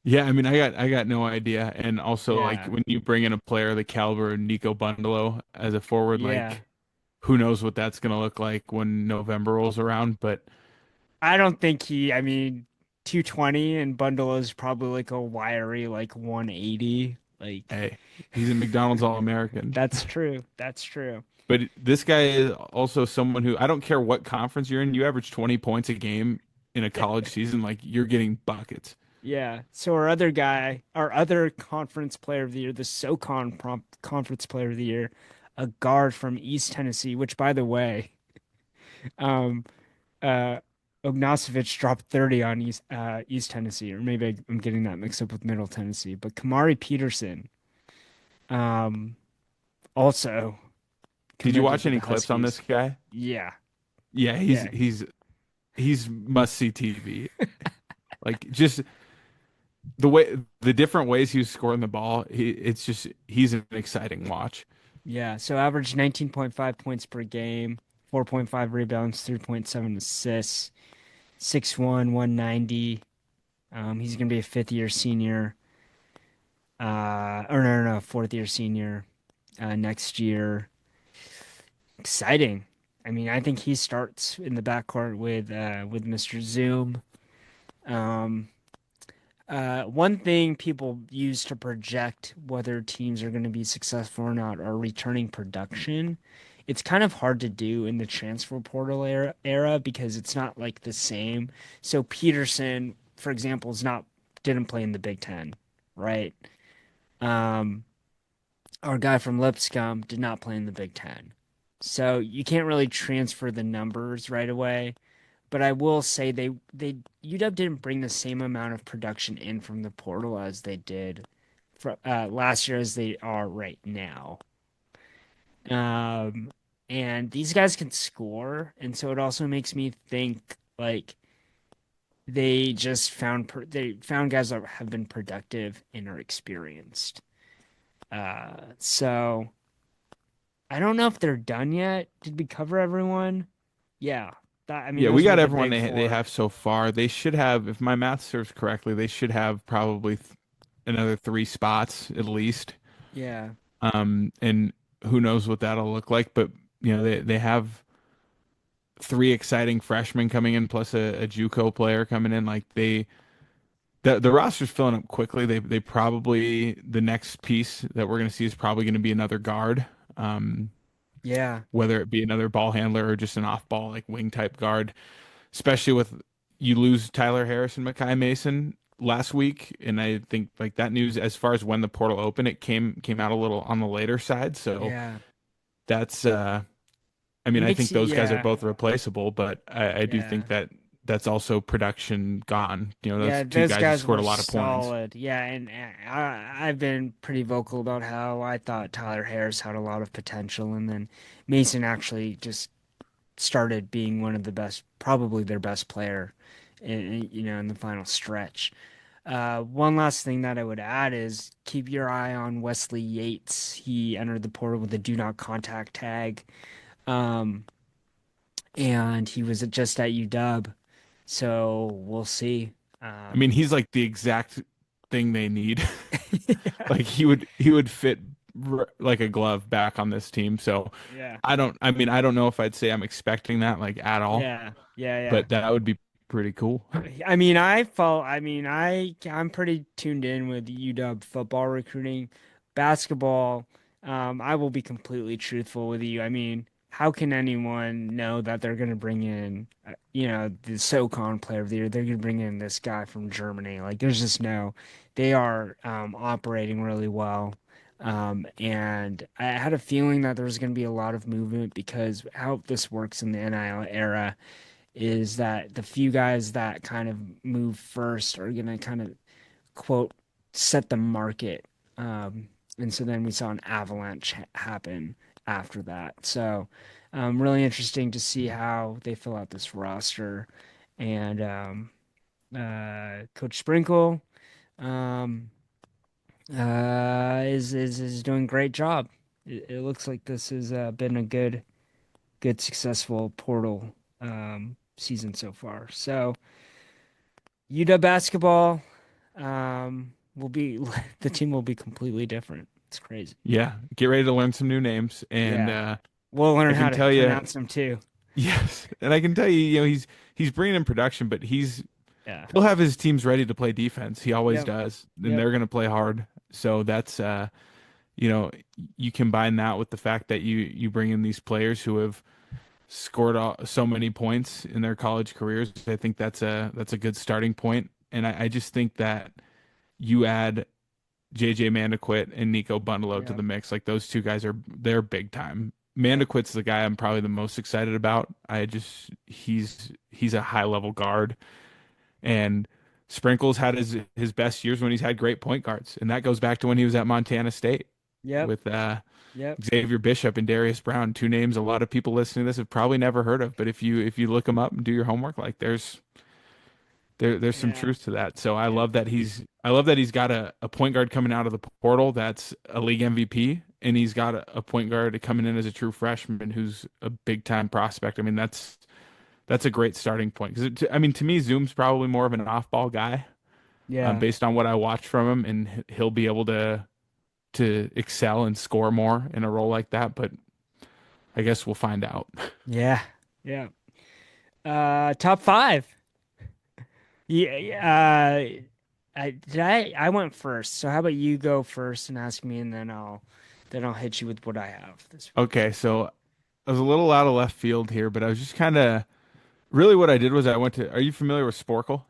Speaker 3: Yeah, I mean, I got no idea. And also, like
Speaker 2: Yeah.
Speaker 3: when you bring in a player the caliber of Nico Bundalo as a forward,
Speaker 2: Yeah.
Speaker 3: like who knows what that's going to look like when November rolls around. But
Speaker 2: I don't think I mean, 220 and Bundle is probably like a wiry, like 180. Like,
Speaker 3: hey, he's a McDonald's All-American.
Speaker 2: that's true. That's true.
Speaker 3: But this guy is also someone who I don't care what conference you're in, you average 20 points a game in a college season, like you're getting buckets.
Speaker 2: Yeah. So our other guy, our other conference player of the year, the conference player of the year, a guard from East Tennessee, which by the way, um, uh, Ognacevic dropped 30 on East Tennessee, or maybe I'm getting that mixed up with Middle Tennessee. But Kamari Peterson, um, also
Speaker 3: Did you
Speaker 2: committed
Speaker 3: watch
Speaker 2: to the
Speaker 3: any clips on this
Speaker 2: Huskies.
Speaker 3: guy?
Speaker 2: Yeah,
Speaker 3: Yeah,
Speaker 2: yeah,
Speaker 3: he's must see TV. Like just the different ways he was scoring the ball, he's an exciting watch.
Speaker 2: yeah. So average 19.5 points per game, 4.5 rebounds, 3.7 assists, 6'1", 190. He's gonna be a fifth year senior. Or no, fourth year senior next year. Exciting. I mean, I think he starts in the backcourt with Mr. Zoom. Um, One thing people use to project whether teams are going to be successful or not are returning production. It's kind of hard to do in the transfer portal era because it's not like the same. So Peterson, for example, didn't play in the Big Ten, right? Um, our guy from Lipscomb did not play in the Big Ten. So you can't really transfer the numbers right away. But I will say they UW didn't bring the same amount of production in from the portal as they did last year as they are right now. And these guys can score, and so it also makes me think like they just found guys that have been productive and are experienced. So I don't know if they're done yet. Did we cover everyone? Yeah. I mean,
Speaker 3: Yeah, we
Speaker 2: those were
Speaker 3: got
Speaker 2: the
Speaker 3: everyone
Speaker 2: big
Speaker 3: they
Speaker 2: four.
Speaker 3: have so far. They should have, if my math serves correctly, they should have probably another three spots at least.
Speaker 2: Yeah.
Speaker 3: And who knows what that'll look like, but they have three exciting freshmen coming in plus a JUCO player coming in. Like the roster's filling up quickly. They probably the next piece that we're going to see is probably going to be another guard.
Speaker 2: Yeah.
Speaker 3: Whether it be another ball handler or just an off ball like wing type guard, especially with you lose Tyler Harris and Makai Mason last week, and I think like that news as far as when the portal opened, it came out a little on the later side. So
Speaker 2: Yeah.
Speaker 3: that's I mean, I
Speaker 2: Makes
Speaker 3: think those guys are
Speaker 2: yeah.
Speaker 3: both replaceable, but I do
Speaker 2: Yeah.
Speaker 3: think that that's also production gone.
Speaker 2: Yeah,
Speaker 3: Those two
Speaker 2: those
Speaker 3: guys have
Speaker 2: guys
Speaker 3: scored
Speaker 2: were
Speaker 3: a lot of points.
Speaker 2: solid. Yeah, and I've been pretty vocal about how I thought Tyler Harris had a lot of potential, and then Mason actually just started being one of the best, probably their best player, in the final stretch. One last thing that I would add is keep your eye on Wesley Yates. He entered the portal with a do not contact tag, um, and he was just at UW, so we'll see.
Speaker 3: I mean, he's like the exact thing they need.
Speaker 2: Yeah.
Speaker 3: Like he would fit like a glove back on this team. So
Speaker 2: Yeah.
Speaker 3: I mean, I don't know if I'd say I'm expecting that like at all,
Speaker 2: Yeah. Yeah. Yeah.
Speaker 3: but that would be pretty cool.
Speaker 2: I mean, I'm pretty tuned in with UW football recruiting, basketball. I will be completely truthful with you. I mean, how can anyone know that they're going to bring in, the SoCon player of the year? They're going to bring in this guy from Germany. Like, there's just no, they are operating really well. And I had a feeling that there was going to be a lot of movement because how this works in the NIL era is that the few guys that kind of move first are going to kind of quote set the market. And so then we saw an avalanche happen after that. So really interesting to see how they fill out this roster. And Coach Sprinkle um, is doing a great job. It looks like this has been a good successful portal season so far. So UW basketball will be the team will be completely different. It's crazy.
Speaker 3: Yeah, get ready to learn some new names, and
Speaker 2: Yeah, we'll learn
Speaker 3: I
Speaker 2: how
Speaker 3: can
Speaker 2: to
Speaker 3: tell you,
Speaker 2: pronounce them too.
Speaker 3: yes, and I can tell you, he's bringing in production, but
Speaker 2: Yeah.
Speaker 3: he'll have his teams ready to play defense. He always
Speaker 2: Yep.
Speaker 3: does, and
Speaker 2: Yep.
Speaker 3: they're going to play hard. So that's you know, you combine that with the fact that you bring in these players who have scored so many points in their college careers. I think that's a good starting point, and I just think that you add JJ Mandaquit and Nico Bundalo to
Speaker 2: Yep.
Speaker 3: the mix. Like those two guys they're big time.
Speaker 2: Yep.
Speaker 3: Mandaquit's the guy I'm probably the most excited about. He's a high level guard, and Sprinkles had his best years when he's had great point guards, and that goes back to when he was at Montana State
Speaker 2: Yep.
Speaker 3: with
Speaker 2: Yep.
Speaker 3: Xavier Bishop and Darius Brown, two names a lot of people listening to this have probably never heard of. But if you look them up and do your homework, like there's some
Speaker 2: Yeah.
Speaker 3: truth to that. So I
Speaker 2: Yeah.
Speaker 3: love that he's got a point guard coming out of the portal that's a league MVP, and he's got a point guard coming in as a true freshman who's a big time prospect. I mean that's a great starting point because I mean to me Zoom's probably more of an off ball guy
Speaker 2: Yeah.
Speaker 3: based on what I watched from him, and he'll be able to excel and score more in a role like that. But I guess we'll find out.
Speaker 2: Yeah. Yeah. Top five. Yeah. I went first. So how about you go first and ask me, and then I'll hit you with what I have this week.
Speaker 3: Okay, so I was a little out of left field here, but I was just kind of really what I did was I went to. Are you familiar with Sporkle?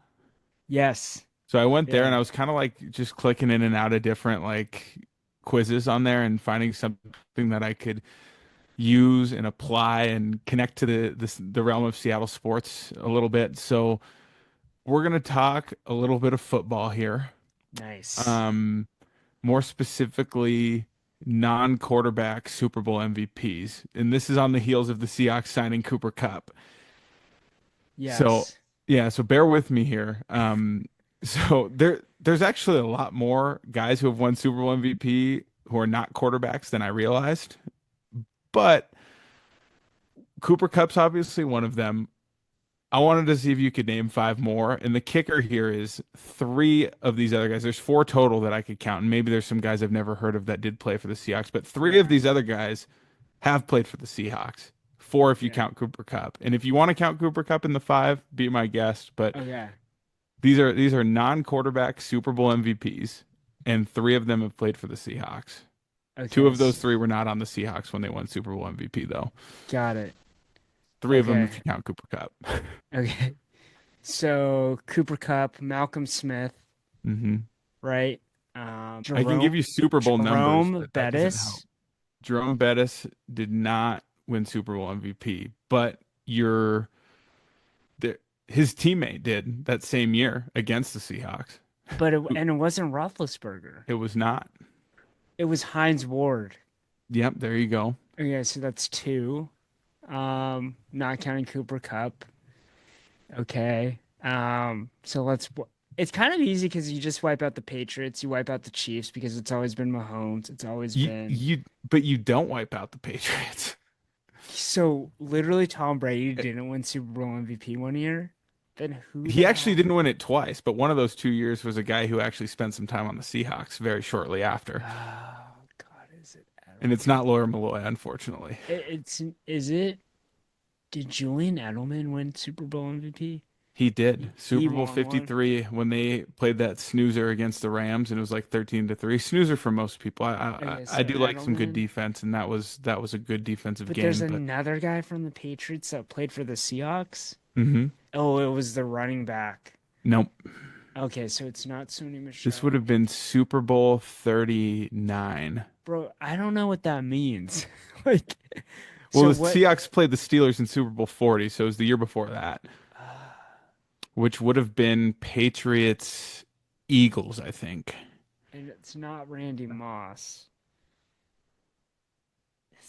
Speaker 2: Yes.
Speaker 3: So I went there and
Speaker 2: Yeah.
Speaker 3: I was kind of like just clicking in and out of different like quizzes on there and finding something that I could use and apply and connect to the realm of Seattle sports a little bit. So we're gonna talk a little bit of football here.
Speaker 2: Nice.
Speaker 3: Um, More specifically, non-quarterback Super Bowl MVPs, and this is on the heels of the Seahawks signing Cooper Cup. So
Speaker 2: Yes.
Speaker 3: Yeah, so bear with me here. So there's actually a lot more guys who have won Super Bowl MVP who are not quarterbacks than I realized. But Cooper Cup's obviously one of them. I wanted to see if you could name five more. And the kicker here is three of these other guys. There's four total that I could count. And maybe there's some guys I've never heard of that did play for the Seahawks, but three of these other guys have played for the Seahawks. Four if you
Speaker 2: Yeah.
Speaker 3: count Cooper Cup. And if you want to count Cooper Cup in the five, be my guest. But
Speaker 2: Okay.
Speaker 3: these are non-quarterback Super Bowl MVPs, and three of them have played for the Seahawks.
Speaker 2: Okay.
Speaker 3: Two of those three were not on the Seahawks when they won Super Bowl MVP, though.
Speaker 2: Got it.
Speaker 3: Three of them
Speaker 2: Okay.
Speaker 3: if you count Cooper Cup.
Speaker 2: Okay. So Cooper Cup, Malcolm Smith,
Speaker 3: hmm
Speaker 2: right?
Speaker 3: I can give you Super Bowl numbers.
Speaker 2: Jerome
Speaker 3: But that doesn't help.
Speaker 2: Bettis.
Speaker 3: Jerome Bettis did not win Super Bowl MVP, but his teammate did that same year against the Seahawks.
Speaker 2: And it wasn't Roethlisberger.
Speaker 3: It was not.
Speaker 2: It was Hines Ward.
Speaker 3: Yep, there you go.
Speaker 2: Okay, so that's two. Not counting Cooper Cup. Okay. So it's kind of easy because you just wipe out the Patriots, you wipe out the Chiefs because it's always been Mahomes. It's always been.
Speaker 3: But you don't wipe out the Patriots.
Speaker 2: So literally Tom Brady didn't win Super Bowl MVP one year. Then who
Speaker 3: He
Speaker 2: the
Speaker 3: actually
Speaker 2: hell-
Speaker 3: didn't win it twice, but one of those 2 years was a guy who actually spent some time on the Seahawks very shortly after.
Speaker 2: Oh God, is it
Speaker 3: And it's not Lawyer Malloy, unfortunately.
Speaker 2: is it did Julian Edelman win Super Bowl MVP?
Speaker 3: He did. Super Bowl
Speaker 2: won one.
Speaker 3: 53 when they played that snoozer against the Rams and it was like 13-3. Snoozer for most people.
Speaker 2: Okay,
Speaker 3: I do
Speaker 2: so
Speaker 3: like some good
Speaker 2: Edelman.
Speaker 3: defense and that was a good defensive
Speaker 2: But
Speaker 3: game.
Speaker 2: there's
Speaker 3: But
Speaker 2: another guy from the Patriots that played for the Seahawks.
Speaker 3: hmm
Speaker 2: Oh, it was the running back.
Speaker 3: Nope.
Speaker 2: Okay, so it's not Sony Michel.
Speaker 3: This would have been Super Bowl 39.
Speaker 2: Bro, I don't know what that means. Like,
Speaker 3: Well,
Speaker 2: so
Speaker 3: the
Speaker 2: what?
Speaker 3: Seahawks played the Steelers in Super Bowl 40, so it was the year before that, which would have been Patriots Eagles, I think.
Speaker 2: And it's not Randy Moss.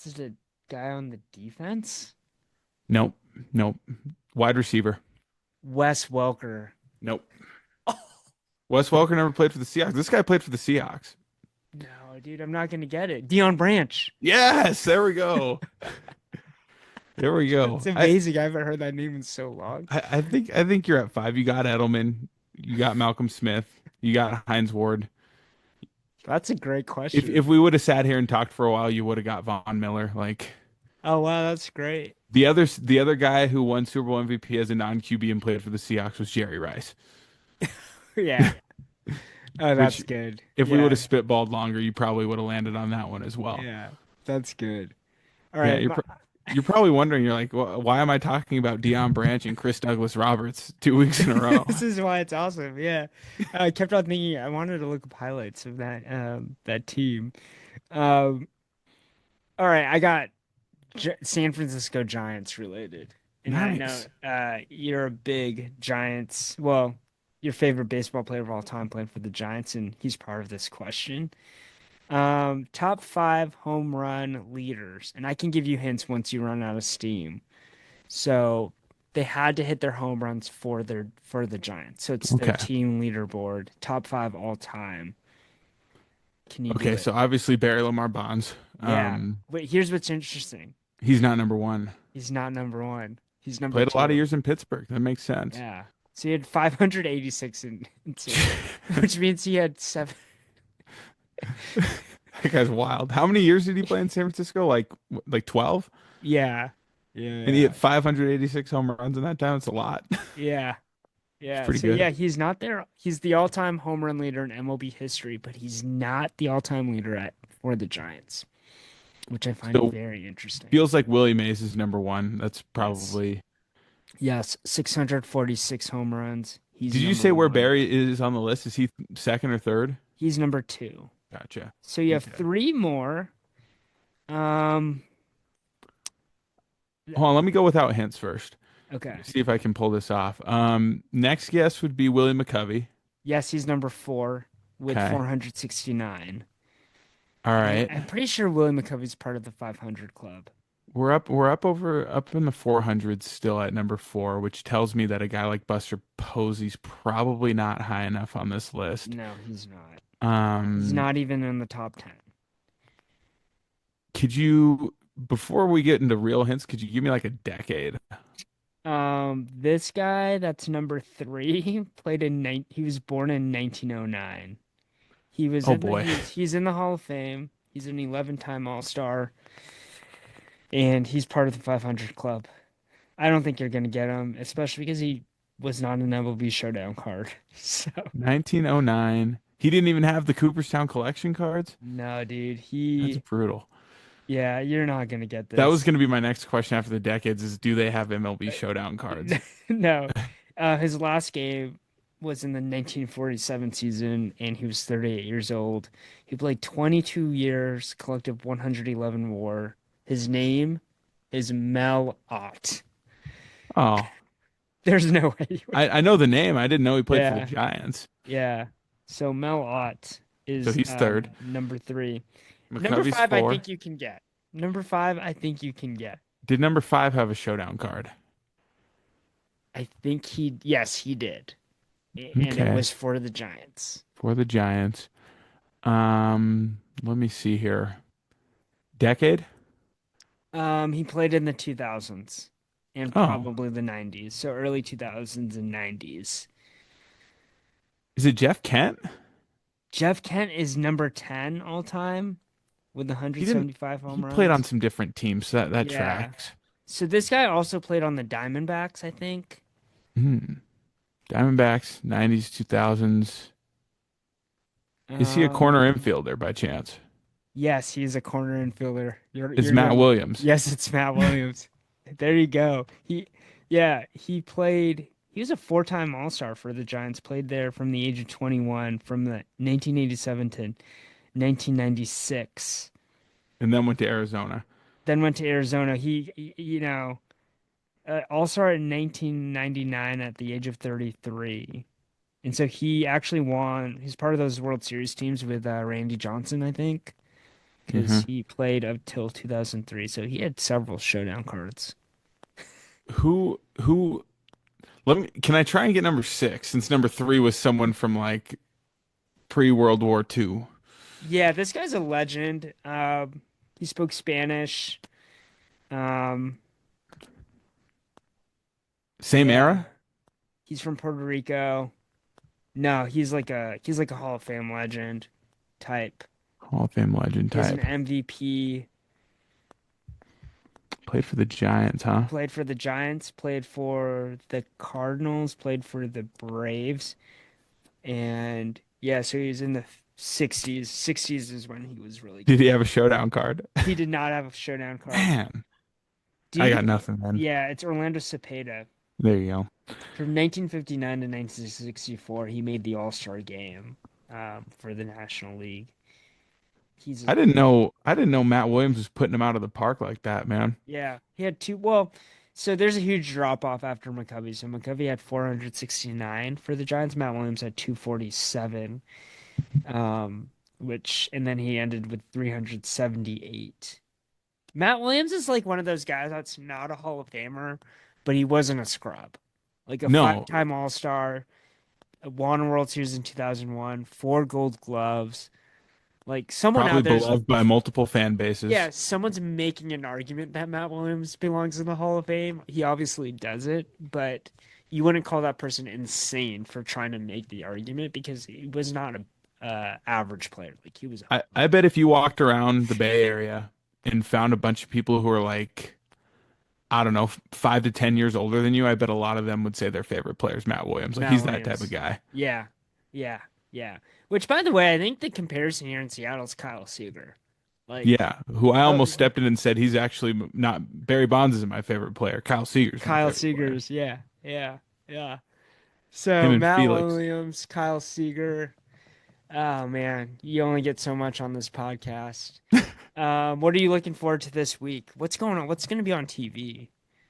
Speaker 2: Is it a guy on the defense?
Speaker 3: Nope. Nope. Wide receiver.
Speaker 2: Wes Welker.
Speaker 3: Nope. Wes Welker never played for the Seahawks. This guy played for the Seahawks.
Speaker 2: No, dude, I'm not gonna get it. Dion Branch.
Speaker 3: Yes, there we go. There we go.
Speaker 2: It's amazing. I haven't heard that name in so long.
Speaker 3: I think you're at five. You got Edelman. You got Malcolm Smith. You got Hines Ward.
Speaker 2: That's a great question.
Speaker 3: If we would have sat here and talked for a while, you would have got Von Miller. Like
Speaker 2: Oh wow, that's great.
Speaker 3: the other guy who won Super Bowl MVP as a non QB and played for the Seahawks was Jerry Rice.
Speaker 2: Yeah. Oh, that's
Speaker 3: Which,
Speaker 2: good.
Speaker 3: If we
Speaker 2: Yeah.
Speaker 3: would have spitballed longer, you probably would have landed on that one as well.
Speaker 2: Yeah, that's good. All
Speaker 3: Yeah,
Speaker 2: right.
Speaker 3: you're probably wondering, you're like, why am I talking about Deion Branch and Chris Douglas Roberts 2 weeks in a row?
Speaker 2: This is why it's awesome. Yeah, I kept on thinking I wanted to look up highlights of that team. All right, I got San Francisco Giants related, and
Speaker 3: Nice.
Speaker 2: I know you're a big Giants. Well, your favorite baseball player of all time playing for the Giants, and he's part of this question. Top 5 home run leaders, and I can give you hints once you run out of steam. So they had to hit their home runs for the Giants. So it's their
Speaker 3: Okay.
Speaker 2: team leaderboard, top 5 all time. Can you do
Speaker 3: Okay,
Speaker 2: it?
Speaker 3: so obviously Barry Lamar Bonds.
Speaker 2: Yeah. But here's what's interesting.
Speaker 3: He's not number one.
Speaker 2: He's not number 1. He's number
Speaker 3: Played
Speaker 2: 2.
Speaker 3: a lot of years in Pittsburgh. That makes sense.
Speaker 2: Yeah. So he had 586 in two, which means he had 7.
Speaker 3: That guy's wild. How many years did he play in San Francisco? Like 12?
Speaker 2: Yeah. Yeah.
Speaker 3: And he hit 586 home runs in that time. It's a lot.
Speaker 2: Yeah. Yeah.
Speaker 3: pretty
Speaker 2: So
Speaker 3: good.
Speaker 2: yeah, he's not there. He's the all-time home run leader in MLB history, but he's not the all-time leader for the Giants, which I find
Speaker 3: So,
Speaker 2: very interesting.
Speaker 3: Feels like Willie Mays is number one. That's probably.
Speaker 2: Yes, 646 home runs. He's
Speaker 3: Did you
Speaker 2: number
Speaker 3: say where
Speaker 2: 1.
Speaker 3: Barry is on the list? Is he second or third?
Speaker 2: He's number 2.
Speaker 3: Gotcha.
Speaker 2: So you have
Speaker 3: Okay.
Speaker 2: 3 more.
Speaker 3: Hold on, let me go without hints first.
Speaker 2: Okay.
Speaker 3: See if I can pull this off. Next guess would be Willie McCovey.
Speaker 2: Yes, he's number 4 with
Speaker 3: Okay.
Speaker 2: 469.
Speaker 3: All right.
Speaker 2: I'm pretty sure Willie McCovey's part of the 500 club.
Speaker 3: We're up in the 400s still at number 4, which tells me that a guy like Buster Posey's probably not high enough on this list.
Speaker 2: No, he's not. He's
Speaker 3: Um,
Speaker 2: not even in the top 10.
Speaker 3: could you, before we get into real hints, could you give me like a decade?
Speaker 2: This guy that's number 3 he was born in 1909. He was
Speaker 3: Oh
Speaker 2: in
Speaker 3: boy.
Speaker 2: he's in the Hall of Fame. He's an 11-time All-Star, and he's part of the 500 club. I don't think you're gonna get him, especially because he was not an MLB Showdown card. So
Speaker 3: 1909. He didn't even have the Cooperstown collection cards.
Speaker 2: no, dude.
Speaker 3: That's brutal.
Speaker 2: Yeah, you're not gonna get
Speaker 3: That was
Speaker 2: this.
Speaker 3: going to be my next question after the decades is do they have MLB Showdown cards?
Speaker 2: No. His last game was in the 1947 season, and he was 38 years old. He played 22 years, collective 111 WAR. His name is Mel Ott.
Speaker 3: Oh,
Speaker 2: There's no way.
Speaker 3: I know the name. I didn't know he played for the
Speaker 2: Yeah.
Speaker 3: Giants.
Speaker 2: Yeah. So Mel Ott
Speaker 3: So
Speaker 2: is
Speaker 3: he's third.
Speaker 2: number 3. Number
Speaker 3: McCovey's
Speaker 2: 5, I
Speaker 3: 4.
Speaker 2: think you can get. Number 5, I think you can get.
Speaker 3: Did number 5 have a Showdown card?
Speaker 2: I think yes, he did. And it
Speaker 3: Okay.
Speaker 2: was for the Giants.
Speaker 3: For the Giants. Let me see here. Decade?
Speaker 2: He played in the 2000s and
Speaker 3: Oh.
Speaker 2: probably the 90s. So early 2000s and 90s.
Speaker 3: Is it Jeff Kent?
Speaker 2: Jeff Kent is number 10 all time with
Speaker 3: He
Speaker 2: 175 home
Speaker 3: He
Speaker 2: runs.
Speaker 3: played on some different teams, so that
Speaker 2: Yeah.
Speaker 3: tracks.
Speaker 2: So this guy also played on the Diamondbacks, I think.
Speaker 3: Diamondbacks, 90s, 2000s. Is he a corner infielder by chance?
Speaker 2: Yes, he's a corner infielder.
Speaker 3: It's Matt Williams.
Speaker 2: Yes, it's Matt Williams. There you go. He played. He was a 4-time All-Star for the Giants. Played there from the age of 21, from the 1987 to 1996.
Speaker 3: And then went to Arizona.
Speaker 2: Then went to Arizona. All-Star in 1999 at the age of 33. And so he actually won. He's part of those World Series teams with Randy Johnson, I think, because he played up till 2003. So he had several showdown cards.
Speaker 3: Who can I try and get number 6 since number 3 was someone from like pre-World War II?
Speaker 2: Yeah, this guy's a legend. He spoke Spanish.
Speaker 3: Same
Speaker 2: Yeah.
Speaker 3: era?
Speaker 2: He's from Puerto Rico. No, he's like a Hall of Fame legend type.
Speaker 3: Hall of Fame legend
Speaker 2: He's
Speaker 3: type.
Speaker 2: an MVP.
Speaker 3: Played for the Giants, huh?
Speaker 2: Played for the Giants. Played for the Cardinals. Played for the Braves. And yeah, so he was in the 60s. 60s is when he was really
Speaker 3: Did
Speaker 2: good.
Speaker 3: he have a showdown card?
Speaker 2: He did not have a showdown card.
Speaker 3: Man,
Speaker 2: Do
Speaker 3: I
Speaker 2: you-
Speaker 3: got nothing, man.
Speaker 2: Yeah, it's Orlando Cepeda.
Speaker 3: There you go.
Speaker 2: From 1959 to 1964, he made the All-Star game for the National League.
Speaker 3: I didn't know Matt Williams was putting him out of the park like that, man.
Speaker 2: Yeah, he had two. Well, so there's a huge drop off after McCovey. So McCovey had 469 for the Giants. Matt Williams had 247, and then he ended with 378. Matt Williams is like one of those guys that's not a Hall of Famer, but he wasn't a scrub. Like a
Speaker 3: No.
Speaker 2: 5-time All-Star, won a World Series in 2001, 4 Gold Gloves. Like someone
Speaker 3: Probably
Speaker 2: out there's
Speaker 3: beloved by multiple fan bases.
Speaker 2: yeah, someone's making an argument that Matt Williams belongs in the Hall of Fame. He obviously does it, but you wouldn't call that person insane for trying to make the argument because he was not a average player. Like he was.
Speaker 3: I bet if you walked around the Bay Area and found a bunch of people who are like, I don't know, 5 to 10 years older than you, I bet a lot of them would say their favorite player is Matt Williams. Like
Speaker 2: Matt
Speaker 3: he's
Speaker 2: Williams.
Speaker 3: that type of guy.
Speaker 2: Yeah. Which, by the way, I think the comparison here in Seattle is Kyle Seager. Like,
Speaker 3: Yeah, who I almost stepped in and said he's actually not Barry Bonds isn't my favorite player. Kyle Seager's my
Speaker 2: Kyle
Speaker 3: favorite player.
Speaker 2: Seager's, yeah. So
Speaker 3: Him and
Speaker 2: Matt
Speaker 3: Felix.
Speaker 2: Williams, Kyle Seager. Oh man, you only get so much on this podcast. What are you looking forward to this week? What's going on? What's going to be on TV?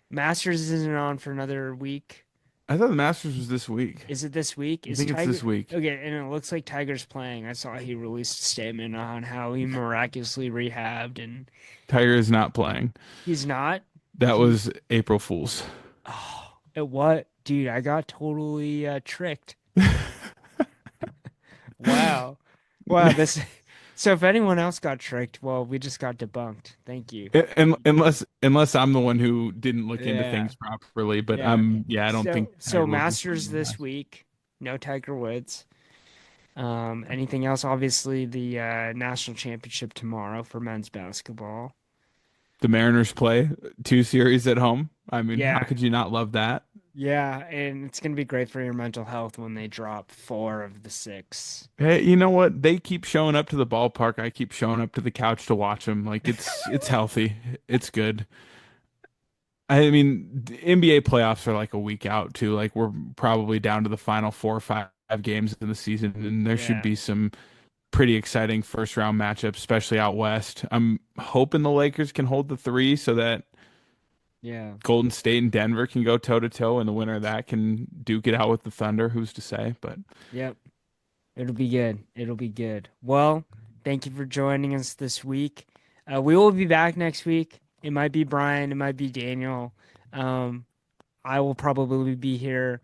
Speaker 2: Masters isn't on for another week.
Speaker 3: I thought the Masters was this week.
Speaker 2: Is it this week?
Speaker 3: I
Speaker 2: Is
Speaker 3: think it's
Speaker 2: Tiger
Speaker 3: this week.
Speaker 2: okay? And it looks like Tiger's playing. I saw he released a statement on how he miraculously rehabbed, and
Speaker 3: Tiger is not playing.
Speaker 2: he's not.
Speaker 3: That
Speaker 2: He
Speaker 3: was April Fool's.
Speaker 2: oh, what, dude? I got totally tricked. Wow, wow. This. So if anyone else got tricked, well, we just got debunked. Thank you.
Speaker 3: Unless I'm the one who didn't look into
Speaker 2: Yeah,
Speaker 3: things properly, but
Speaker 2: yeah.
Speaker 3: I don't think
Speaker 2: So
Speaker 3: Tiger Woods is
Speaker 2: Masters
Speaker 3: playing the
Speaker 2: this
Speaker 3: Masters.
Speaker 2: week. No Tiger Woods. Anything else? Obviously, the national championship tomorrow for men's basketball.
Speaker 3: The Mariners play 2 series at home. I mean, how
Speaker 2: Yeah,
Speaker 3: could you not love that?
Speaker 2: yeah, and it's gonna be great for your mental health when they drop 4 of the 6.
Speaker 3: Hey, you know what? They keep showing up to the ballpark. I keep showing up to the couch to watch them. Like it's healthy. It's good. I mean, the NBA playoffs are like a week out too. Like we're probably down to the final 4 or 5 games in the season, and there should
Speaker 2: Yeah,
Speaker 3: be some pretty exciting first round matchups, especially out west. I'm hoping the Lakers can hold the three so that
Speaker 2: yeah,
Speaker 3: Golden State and Denver can go toe to toe, and the winner of that can duke it out with the Thunder. Who's to say? But
Speaker 2: yep. It'll be good. It'll be good. Well, thank you for joining us this week. We will be back next week. It might be Brian. It might be Daniel. Um, I will probably be here.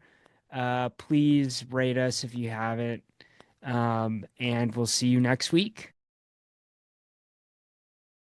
Speaker 2: Please rate us if you haven't. And we'll see you next week.